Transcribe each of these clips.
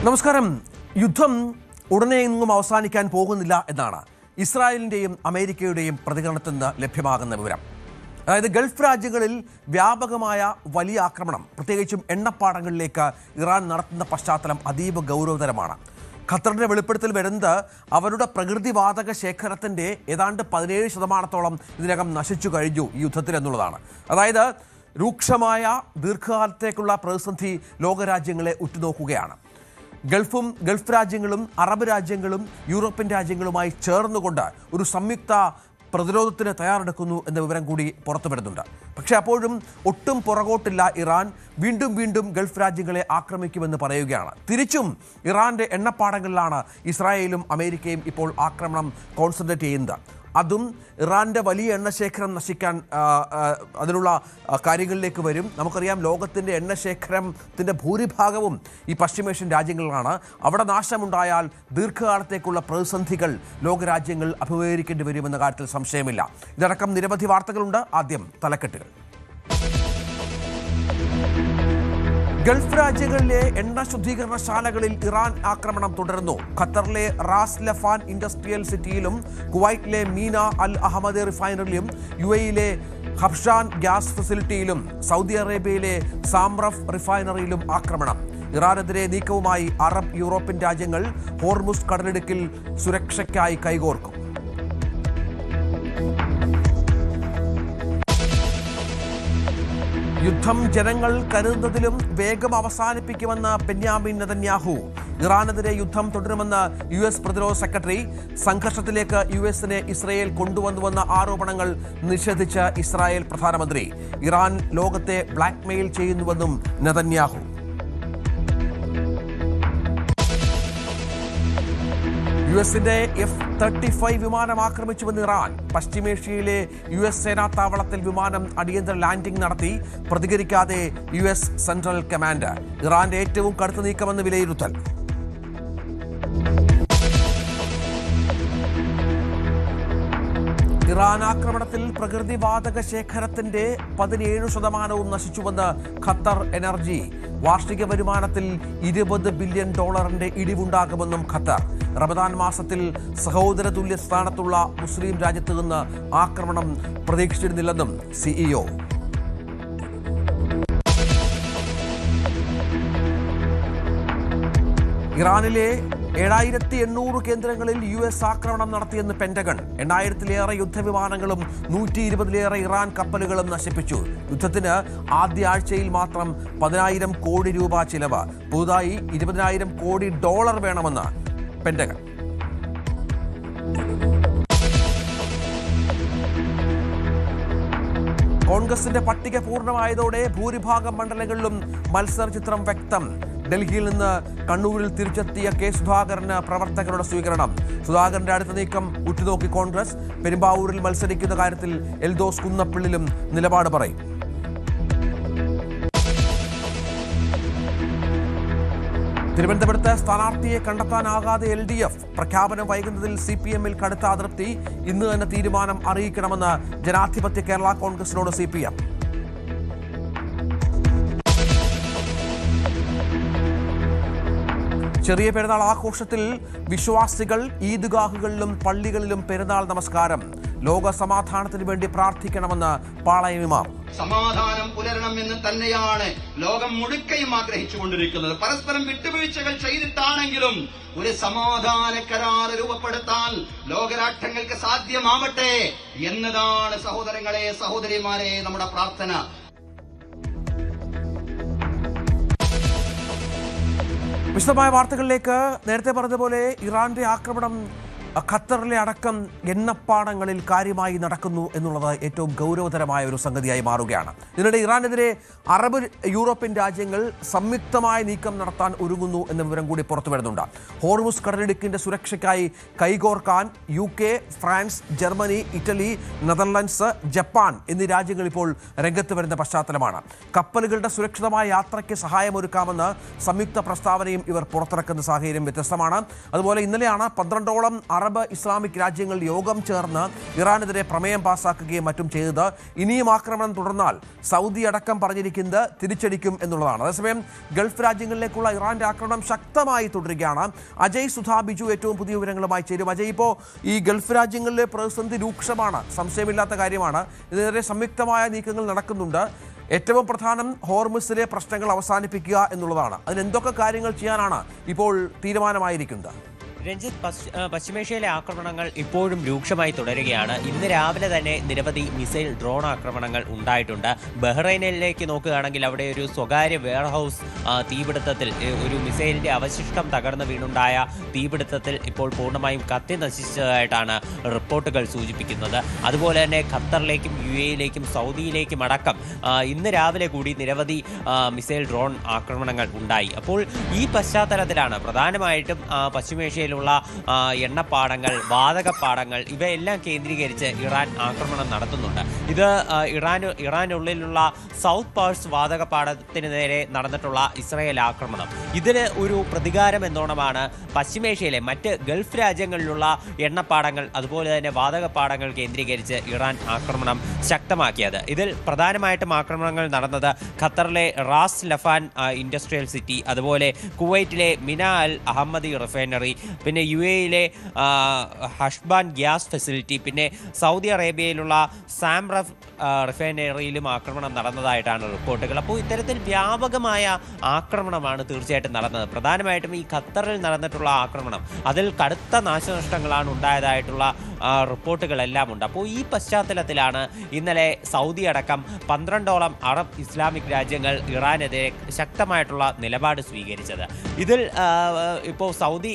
നമസ്കാരം. യുദ്ധം ഉടനെയെങ്ങും അവസാനിക്കാൻ പോകുന്നില്ല എന്നാണ് ഇസ്രായേലിൻ്റെയും അമേരിക്കയുടെയും പ്രതികരണത്തിൽ നിന്ന് ലഭ്യമാകുന്ന വിവരം. അതായത് ഗൾഫ് രാജ്യങ്ങളിൽ വ്യാപകമായ വലിയ ആക്രമണം, പ്രത്യേകിച്ചും എണ്ണപ്പാടങ്ങളിലേക്ക് ഇറാൻ നടത്തുന്ന പശ്ചാത്തലം അതീവ ഗൗരവതരമാണ്. ഖത്തറിൻ്റെ വെളിപ്പെടുത്തൽ വരുന്നത് അവരുടെ പ്രകൃതിവാതക ശേഖരത്തിൻ്റെ ഏതാണ്ട് 17% ഇതിനകം നശിച്ചു കഴിഞ്ഞു ഈ യുദ്ധത്തിൽ എന്നുള്ളതാണ്. അതായത് രൂക്ഷമായ ദീർഘകാലത്തേക്കുള്ള പ്രതിസന്ധി ലോകരാജ്യങ്ങളെ ഉറ്റുനോക്കുകയാണ്. ഗൾഫ് രാജ്യങ്ങളും അറബ് രാജ്യങ്ങളും യൂറോപ്യൻ രാജ്യങ്ങളുമായി ചേർന്നുകൊണ്ട് ഒരു സംയുക്ത പ്രതിരോധത്തിന് തയ്യാറെടുക്കുന്നു എന്ന വിവരം കൂടി പുറത്തു വരുന്നുണ്ട്. പക്ഷേ അപ്പോഴും ഒട്ടും പുറകോട്ടില്ല ഇറാൻ. വീണ്ടും ഗൾഫ് രാജ്യങ്ങളെ ആക്രമിക്കുമെന്ന് പറയുകയാണ്. തിരിച്ചും ഇറാൻ്റെ എണ്ണപ്പാടങ്ങളിലാണ് ഇസ്രായേലും അമേരിക്കയും ഇപ്പോൾ ആക്രമണം കോൺസെൻട്രേറ്റ് ചെയ്യുന്നത്. അതും ഇറാൻ്റെ വലിയ എണ്ണശേഖരം നശിക്കാൻ അതിനുള്ള കാര്യങ്ങളിലേക്ക് വരും. നമുക്കറിയാം, ലോകത്തിൻ്റെ എണ്ണശേഖരത്തിൻ്റെ ഭൂരിഭാഗവും ഈ പശ്ചിമേഷ്യൻ രാജ്യങ്ങളിലാണ്. അവിടെ നാശമുണ്ടായാൽ ദീർഘകാലത്തേക്കുള്ള പ്രതിസന്ധികൾ ലോകരാജ്യങ്ങൾ അഭിമുഖീകരിക്കേണ്ടി വരുമെന്ന കാര്യത്തിൽ സംശയമില്ല. ഇതടക്കം നിരവധി വാർത്തകളുണ്ട്. ആദ്യം തലക്കെട്ടുകൾ. ഗൾഫ് രാജ്യങ്ങളിലെ എണ്ണ ശുദ്ധീകരണശാലകളിൽ ഇറാൻ ആക്രമണം തുടരുന്നു. ഖത്തറിലെ റാസ് ലഫാൻ ഇൻഡസ്ട്രിയൽ സിറ്റിയിലും കുവൈറ്റിലെ മീന അൽ അഹമ്മദ് റിഫൈനറിയിലും UAE-യിലെ ഹബ്ഷാൻ ഗ്യാസ് ഫെസിലിറ്റിയിലും സൗദി അറേബ്യയിലെ സാംറഫ് റിഫൈനറിയിലും ആക്രമണം. ഇറാനെതിരെ നീക്കവുമായി അറബ് യൂറോപ്യൻ രാജ്യങ്ങൾ. ഹോർമുസ് കടലിടുക്കിൽ സുരക്ഷയ്ക്കായി കൈകോർക്കും. യുദ്ധം ജനങ്ങൾ കരുതുന്നതിലും വേഗം അവസാനിപ്പിക്കുമെന്ന് ബെന്യാമിൻ നെതന്യാഹു. ഇറാനെതിരെ യുദ്ധം തുടരുമെന്ന് US പ്രതിരോധ സെക്രട്ടറി. സംഘർഷത്തിലേക്ക് US-നെ ഇസ്രായേൽ കൊണ്ടുവന്നുവെന്ന ആരോപണങ്ങൾ നിഷേധിച്ച ഇസ്രായേൽ പ്രധാനമന്ത്രി. ഇറാൻ ലോകത്തെ ബ്ലാക്ക്മെയിൽ ചെയ്യുന്നുവെന്നും നെതന്യാഹു. US-ന്റെ F-35 വിമാനം ആക്രമിച്ചുവെന്ന് ഇറാൻ. പശ്ചിമേഷ്യയിലെ US സേനാ താവളത്തിൽ വിമാനം അടിയന്തര ലാൻഡിംഗ് നടത്തി. പ്രതികരിക്കാതെ US സെൻട്രൽ കമാൻഡ്. ഇറാന്റെ ഏറ്റവും കടുത്ത നീക്കമെന്ന് വിലയിരുത്തൽ. ഇറാൻ ആക്രമണത്തിൽ പ്രകൃതിവാതക ശേഖരത്തിന്റെ 17% നശിച്ചുവെന്ന് ഖത്തർ എനർജി. വാർഷിക വരുമാനത്തിൽ $20 ബില്യൺ ഇടിവുണ്ടാകുമെന്നും ഖത്തർ. റമദാൻ മാസത്തിൽ സഹോദര തുല്യ സ്ഥാനത്തുള്ള മുസ്ലിം രാജ്യത്ത് നിന്ന് ആക്രമണം പ്രതീക്ഷിച്ചിരുന്നില്ലെന്നും CEO. ഇറാനിലെ 7800 കേന്ദ്രങ്ങളിൽ US ആക്രമണം നടത്തിയെന്ന് പെന്റഗൺ. 8000-ലേറെ യുദ്ധവിമാനങ്ങളും 120-ലേറെ ഇറാൻ കപ്പലുകളും നശിപ്പിച്ചു. യുദ്ധത്തിന് ആദ്യ ആഴ്ചയിൽ മാത്രം 10,000 കോടി രൂപ ചിലവ്. പുതുതായി $20,000 കോടി വേണമെന്ന് പെന്റഗൺ. കോൺഗ്രസിന്റെ പട്ടിക പൂർണ്ണമായതോടെ ഭൂരിഭാഗം മണ്ഡലങ്ങളിലും മത്സരചിത്രം വ്യക്തം. ഡൽഹിയിൽ നിന്ന് കണ്ണൂരിൽ തിരിച്ചെത്തിയ കെ സുധാകരന് പ്രവർത്തകരുടെ സ്വീകരണം. സുധാകരന്റെ അടുത്ത നീക്കം ഉറ്റുനോക്കി കോൺഗ്രസ്. പെരുമ്പാവൂരിൽ മത്സരിക്കുന്ന കാര്യത്തിൽ എൽദോസ് കുന്നപ്പിള്ളിലും നിലപാട് പറയും. തിരുവനന്തപുരത്ത് സ്ഥാനാർത്ഥിയെ കണ്ടെത്താനാകാതെ LDF. പ്രഖ്യാപനം വൈകുന്നതിൽ CPM-ൽ കടുത്ത അതൃപ്തി. ഇന്ന് തന്നെ തീരുമാനം അറിയിക്കണമെന്ന് ജനാധിപത്യ കേരള കോൺഗ്രസിനോട് CPM. ചെറിയ പെരുന്നാൾ ആഘോഷത്തിൽ വിശ്വാസികൾ ഈദ്ഗാഹുകളിലും പള്ളികളിലും പെരുന്നാൾ നമസ്കാരം. ലോക സമാധാനത്തിന് വേണ്ടി പ്രാർത്ഥിക്കണമെന്ന് പാളയം ഇമാം. സമാധാനം പുലരണം എന്ന് തന്നെയാണ് ലോകം മുഴുക്കയും ആഗ്രഹിച്ചുകൊണ്ടിരിക്കുന്നത്. പരസ്പരം വിട്ടുവീഴ്ചകൾ ചെയ്തിട്ടാണെങ്കിലും ഒരു സമാധാന കരാർ രൂപപ്പെടുത്താൻ ലോകരാഷ്ട്രങ്ങൾക്ക് സാധ്യമാവട്ടെ എന്നതാണ് സഹോദരങ്ങളെ, സഹോദരിമാരെ, നമ്മുടെ പ്രാർത്ഥന. വിശദമായ വാർത്തകളിലേക്ക്. നേരത്തെ പറഞ്ഞതുപോലെ ഇറാന്റെ ആക്രമണം ഖത്തറിലെ അടക്കം എണ്ണപ്പാടങ്ങളിൽ കാര്യമായി നടക്കുന്നു എന്നുള്ളത് ഏറ്റവും ഗൗരവതരമായ ഒരു സംഗതിയായി മാറുകയാണ്. ഇതിനിടെ ഇറാനെതിരെ അറബ് യൂറോപ്യൻ രാജ്യങ്ങൾ സംയുക്തമായ നീക്കം നടത്താൻ ഒരുങ്ങുന്നു എന്ന വിവരം കൂടി പുറത്തു വരുന്നുണ്ട്. ഹോർമുസ് കടലിടുക്കിന്റെ സുരക്ഷയ്ക്കായി കൈകോർക്കാൻ UK, France, Germany, Italy, Netherlands, Japan എന്നീ രാജ്യങ്ങൾ ഇപ്പോൾ രംഗത്ത് വരുന്ന പശ്ചാത്തലമാണ്. കപ്പലുകളുടെ സുരക്ഷിതമായ യാത്രയ്ക്ക് സഹായമൊരുക്കാമെന്ന് സംയുക്ത പ്രസ്താവനയും ഇവർ പുറത്തിറക്കുന്ന സാഹചര്യം വ്യത്യസ്തമാണ്. അതുപോലെ ഇന്നലെയാണ് 12ഓളം അറബ് ഇസ്ലാമിക് രാജ്യങ്ങൾ യോഗം ചേർന്ന് ഇറാനെതിരെ പ്രമേയം പാസാക്കുകയും മറ്റും ചെയ്തത്. ഇനിയും ആക്രമണം തുടർന്നാൽ സൗദി അടക്കം പറഞ്ഞിരിക്കുന്നത് തിരിച്ചടിക്കും എന്നുള്ളതാണ്. അതേസമയം ഗൾഫ് രാജ്യങ്ങളിലേക്കുള്ള ഇറാന്റെ ആക്രമണം ശക്തമായി തുടരുകയാണ്. അജയ് സുധാ ബിജു ഏറ്റവും പുതിയ വിവരങ്ങളുമായി ചേരും. അജയ്, ഇപ്പോൾ ഈ ഗൾഫ് രാജ്യങ്ങളിലെ പ്രതിസന്ധി രൂക്ഷമാണ്, സംശയമില്ലാത്ത കാര്യമാണ്. ഇതിനെതിരെ സംയുക്തമായ നീക്കങ്ങൾ നടക്കുന്നുണ്ട്. ഏറ്റവും പ്രധാനം ഹോർമുസിലെ പ്രശ്നങ്ങൾ അവസാനിപ്പിക്കുക എന്നുള്ളതാണ്. അതിന് എന്തൊക്കെ കാര്യങ്ങൾ ചെയ്യാനാണ് ഇപ്പോൾ തീരുമാനമായിരിക്കുന്നത്? രഞ്ജിത്ത്, പശ്ചിമേഷ്യയിലെ ആക്രമണങ്ങൾ ഇപ്പോഴും രൂക്ഷമായി തുടരുകയാണ്. ഇന്ന് രാവിലെ തന്നെ നിരവധി മിസൈൽ ഡ്രോൺ ആക്രമണങ്ങൾ ഉണ്ടായിട്ടുണ്ട്. ബഹ്റൈനിലേക്ക് നോക്കുകയാണെങ്കിൽ അവിടെ ഒരു സ്വകാര്യ വെയർഹൌസ് തീപിടുത്തത്തിൽ ഒരു മിസൈലിന്റെ അവശിഷ്ടം തകർന്നു വീണുണ്ടായ തീപിടുത്തത്തിൽ ഇപ്പോൾ പൂർണ്ണമായും കത്തി നശിച്ചതായിട്ടാണ് റിപ്പോർട്ടുകൾ സൂചിപ്പിക്കുന്നത്. അതുപോലെ തന്നെ ഖത്തറിലേക്കും UAE-യിലേക്കും സൗദിയിലേക്കും അടക്കം ഇന്ന് രാവിലെ കൂടി നിരവധി മിസൈൽ ഡ്രോൺ ആക്രമണങ്ങൾ ഉണ്ടായി. അപ്പോൾ ഈ പശ്ചാത്തലത്തിലാണ് പ്രധാനമായിട്ടും പശ്ചിമേഷ്യയിൽ എണ്ണപ്പാടങ്ങൾ, വാതകപ്പാടങ്ങൾ ഇവയെല്ലാം കേന്ദ്രീകരിച്ച് ഇറാൻ ആക്രമണം നടത്തുന്നുണ്ട്. ഇത് ഇറാനുള്ളിലുള്ള സൗത്ത് പാഴ്സ് വാതകപ്പാടത്തിന് നേരെ നടന്നിട്ടുള്ള ഇസ്രായേൽ ആക്രമണം. ഇതിന് ഒരു പ്രതികാരം എന്നോണമാണ് പശ്ചിമേഷ്യയിലെ മറ്റ് ഗൾഫ് രാജ്യങ്ങളിലുള്ള എണ്ണപ്പാടങ്ങൾ അതുപോലെ തന്നെ വാതകപ്പാടങ്ങൾ കേന്ദ്രീകരിച്ച് ഇറാൻ ആക്രമണം ശക്തമാക്കിയത്. ഇതിൽ പ്രധാനമായിട്ടും ആക്രമണങ്ങൾ നടന്നത് ഖത്തറിലെ റാസ് ലഫാൻ ഇൻഡസ്ട്രിയൽ സിറ്റി, അതുപോലെ കുവൈറ്റിലെ മിന അൽ അഹമ്മദി റിഫൈനറി, പിന്നെ UAE-യിലെ ഹഷ്ബാൻ ഗ്യാസ് ഫെസിലിറ്റി, പിന്നെ സൗദി അറേബ്യയിലുള്ള സാംറഫ് റിഫൈനറിയിലും ആക്രമണം നടന്നതായിട്ടാണ് റിപ്പോർട്ടുകൾ. അപ്പോൾ ഇത്തരത്തിൽ വ്യാപകമായ ആക്രമണമാണ് തീർച്ചയായിട്ടും നടന്നത്. പ്രധാനമായിട്ടും ഈ ഖത്തറിൽ നടന്നിട്ടുള്ള ആക്രമണം, അതിൽ കടുത്ത നാശനഷ്ടങ്ങളാണ് ഉണ്ടായതായിട്ടുള്ള റിപ്പോർട്ടുകളെല്ലാം ഉണ്ട്. അപ്പോൾ ഈ പശ്ചാത്തലത്തിലാണ് ഇന്നലെ സൗദി അടക്കം 12ഓളം അറബ് ഇസ്ലാമിക് രാജ്യങ്ങൾ ഇറാനെതിരെ ശക്തമായിട്ടുള്ള നിലപാട് സ്വീകരിച്ചത്. ഇതിൽ ഇപ്പോൾ സൗദി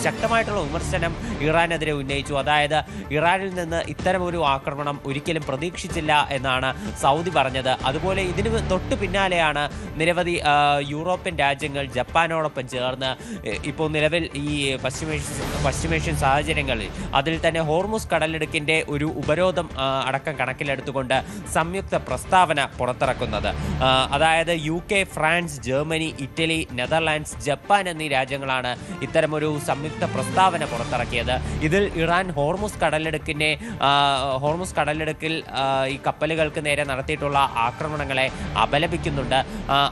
ശക്തമായിട്ടുള്ള വിമർശനം ഇറാനെതിരെ ഉന്നയിച്ചു. അതായത് ഇറാനിൽ നിന്ന് ഇത്തരമൊരു ആക്രമണം ഒരിക്കലും പ്രതീക്ഷിച്ചില്ല എന്നാണ് സൗദി പറഞ്ഞത്. അതുപോലെ ഇതിന് തൊട്ട് പിന്നാലെയാണ് നിരവധി യൂറോപ്യൻ രാജ്യങ്ങൾ ജപ്പാനോടൊപ്പം ചേർന്ന് ഇപ്പോൾ നിലവിൽ ഈ പശ്ചിമേഷ്യൻ സാഹചര്യങ്ങളിൽ അതിൽ തന്നെ ഹോർമുസ് കടലിടുക്കിൻ്റെ ഒരു ഉപരോധം അടക്കം കണക്കിലെടുത്തുകൊണ്ട് സംയുക്ത പ്രസ്താവന പുറത്തിറക്കുന്നത്. അതായത് UK, France, Germany, Italy, Netherlands, Japan എന്നീ രാജ്യങ്ങളാണ് ഇത്തരമൊരു സംയുക്ത പ്രസ്താവന പുറത്തിറക്കിയത്. ഇതിൽ ഇറാൻ ഹോർമുസ് കടലിടുക്കിൽ ഈ കപ്പലുകൾക്ക് നേരെ നടത്തിയിട്ടുള്ള ആക്രമണങ്ങളെ അപലപിക്കുന്നുണ്ട്.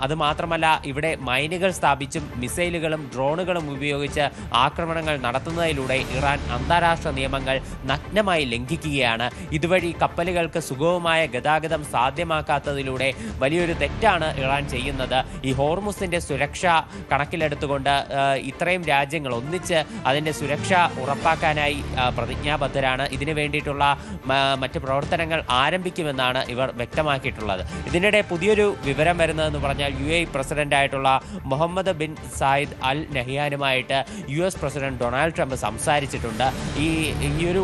അതുമാത്രമല്ല, ഇവിടെ മൈനുകൾ സ്ഥാപിച്ചും മിസൈലുകളും ഡ്രോണുകളും ഉപയോഗിച്ച് ആക്രമണങ്ങൾ നടത്തുന്നതിലൂടെ ഇറാൻ അന്താരാഷ്ട്ര നിയമങ്ങൾ നഗ്നമായി ലംഘിക്കുകയാണ്. ഇതുവഴി കപ്പലുകൾക്ക് സുഗമമായ ഗതാഗതം സാധ്യമാക്കാത്തതിലൂടെ വലിയൊരു തെറ്റാണ് ഇറാൻ ചെയ്യുന്നത്. ഈ ഹോർമുസിന്റെ സുരക്ഷ കണക്കിലെടുത്തുകൊണ്ട് ഇത്രയും രാജ്യങ്ങൾ ഒന്നിച്ച് അതിൻ്റെ സുരക്ഷ ഉറപ്പാക്കാനായി പ്രതിജ്ഞാബദ്ധരാണ്. ഇതിനു വേണ്ടിയിട്ടുള്ള മറ്റ് പ്രവർത്തനങ്ങൾ ആരംഭിക്കുമെന്നാണ് ഇവർ വ്യക്തമാക്കിയിട്ടുള്ളത്. ഇതിനിടെ പുതിയൊരു വിവരം വരുന്നതെന്ന് പറഞ്ഞാൽ UAE പ്രസിഡന്റായിട്ടുള്ള മുഹമ്മദ് ബിൻ സായിദ് അൽ നഹിയാനുമായിട്ട് US പ്രസിഡന്റ് ഡൊണാൾഡ് ട്രംപ് സംസാരിച്ചിട്ടുണ്ട്. ഈയൊരു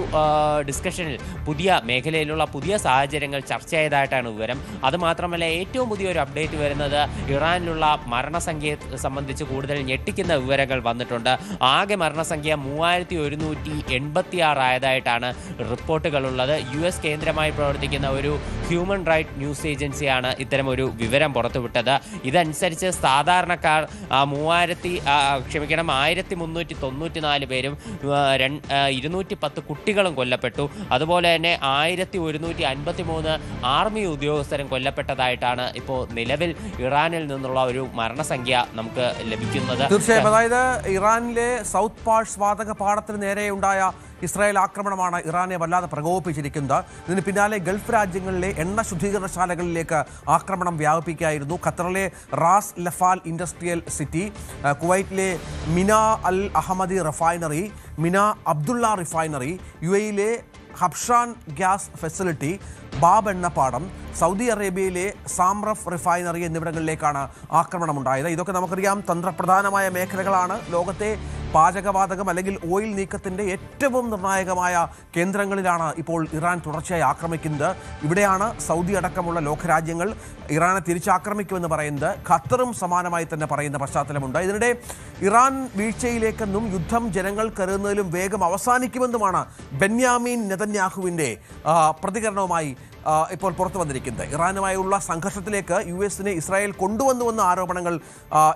ഡിസ്കഷനിൽ പുതിയ മേഖലയിലുള്ള പുതിയ സാഹചര്യങ്ങൾ ചർച്ച ചെയ്തതായിട്ടാണ് വിവരം. അതുമാത്രമല്ല, ഏറ്റവും പുതിയൊരു അപ്ഡേറ്റ് വരുന്നത് ഇറാനിലുള്ള മരണസംഖ്യയെ സംബന്ധിച്ച് കൂടുതൽ ഞെട്ടിക്കുന്ന വിവരങ്ങൾ വന്നിട്ടുണ്ട്. ആകെ മരണസംഖ്യ 3186 ആയതായിട്ടാണ് റിപ്പോർട്ടുകളുള്ളത്. US കേന്ദ്രമായി പ്രവർത്തിക്കുന്ന ഒരു ഹ്യൂമൻ റൈറ്റ് ന്യൂസ് ഏജൻസിയാണ് ഇത്തരമൊരു വിവരം പുറത്തുവിട്ടത്. ഇതനുസരിച്ച് സാധാരണക്കാർ 1394 പേരും 210 കുട്ടികളും കൊല്ലപ്പെട്ടു. അതുപോലെ തന്നെ 1153 ആർമി ഉദ്യോഗസ്ഥരും കൊല്ലപ്പെട്ടതായിട്ടാണ് ഇപ്പോൾ നിലവിൽ ഇറാനിൽ നിന്നുള്ള ഒരു മരണസംഖ്യ നമുക്ക് ലഭിക്കുന്നത്. തീർച്ചയായും, അതായത് ഇറാനിലെ സൗത്ത് പാഴ്സ് വാതക പാടത്തിന് നേരെയുണ്ടായ ഇസ്രായേൽ ആക്രമണമാണ് ഇറാനെ വല്ലാതെ പ്രകോപിപ്പിച്ചിരിക്കുന്നത്. ഇതിന് പിന്നാലെ ഗൾഫ് രാജ്യങ്ങളിലെ എണ്ണ ശുദ്ധീകരണശാലകളിലേക്ക് ആക്രമണം വ്യാപിപ്പിക്കുകയായിരുന്നു. ഖത്തറിലെ റാസ് ലഫാൽ ഇൻഡസ്ട്രിയൽ സിറ്റി, കുവൈറ്റിലെ മിന അൽ Ahmadi refinery, Mina Abdullah refinery, UAE-യിലെ ഹബ്ഷാൻ ഗ്യാസ് ഫെസിലിറ്റി, ബാബ് എണ്ണപ്പാടം, സൗദി അറേബ്യയിലെ സാംറഫ് റിഫൈനറി എന്നിവിടങ്ങളിലേക്കാണ് ആക്രമണമുണ്ടായത്. ഇതൊക്കെ നമുക്കറിയാം തന്ത്രപ്രധാനമായ മേഖലകളാണ്. ലോകത്തെ പാചകവാതകം അല്ലെങ്കിൽ ഓയിൽ നീക്കത്തിൻ്റെ ഏറ്റവും നിർണായകമായ കേന്ദ്രങ്ങളിലാണ് ഇപ്പോൾ ഇറാൻ തുടർച്ചയായി ആക്രമിക്കുന്നത്. ഇവിടെയാണ് സൗദി അടക്കമുള്ള ലോകരാജ്യങ്ങൾ ഇറാനെ തിരിച്ചാക്രമിക്കുമെന്ന് പറയുന്നത്. ഖത്തറും സമാനമായി തന്നെ പറയുന്ന പശ്ചാത്തലമുണ്ട്. ഇതിനിടെ ഇറാൻ വീഴ്ചയിലേക്കെന്നും യുദ്ധം ജനങ്ങൾ കരുതുന്നതിലും വേഗം അവസാനിക്കുമെന്നുമാണ് ബെന്യാമിൻ നെതന്യാഹുവിൻ്റെ പ്രതികരണവുമായി ഇപ്പോൾ പുറത്തു വന്നിരിക്കുന്നത്. ഇറാനുമായുള്ള സംഘർഷത്തിലേക്ക് US-നെ ഇസ്രായേൽ കൊണ്ടുവന്നുവെന്ന ആരോപണങ്ങൾ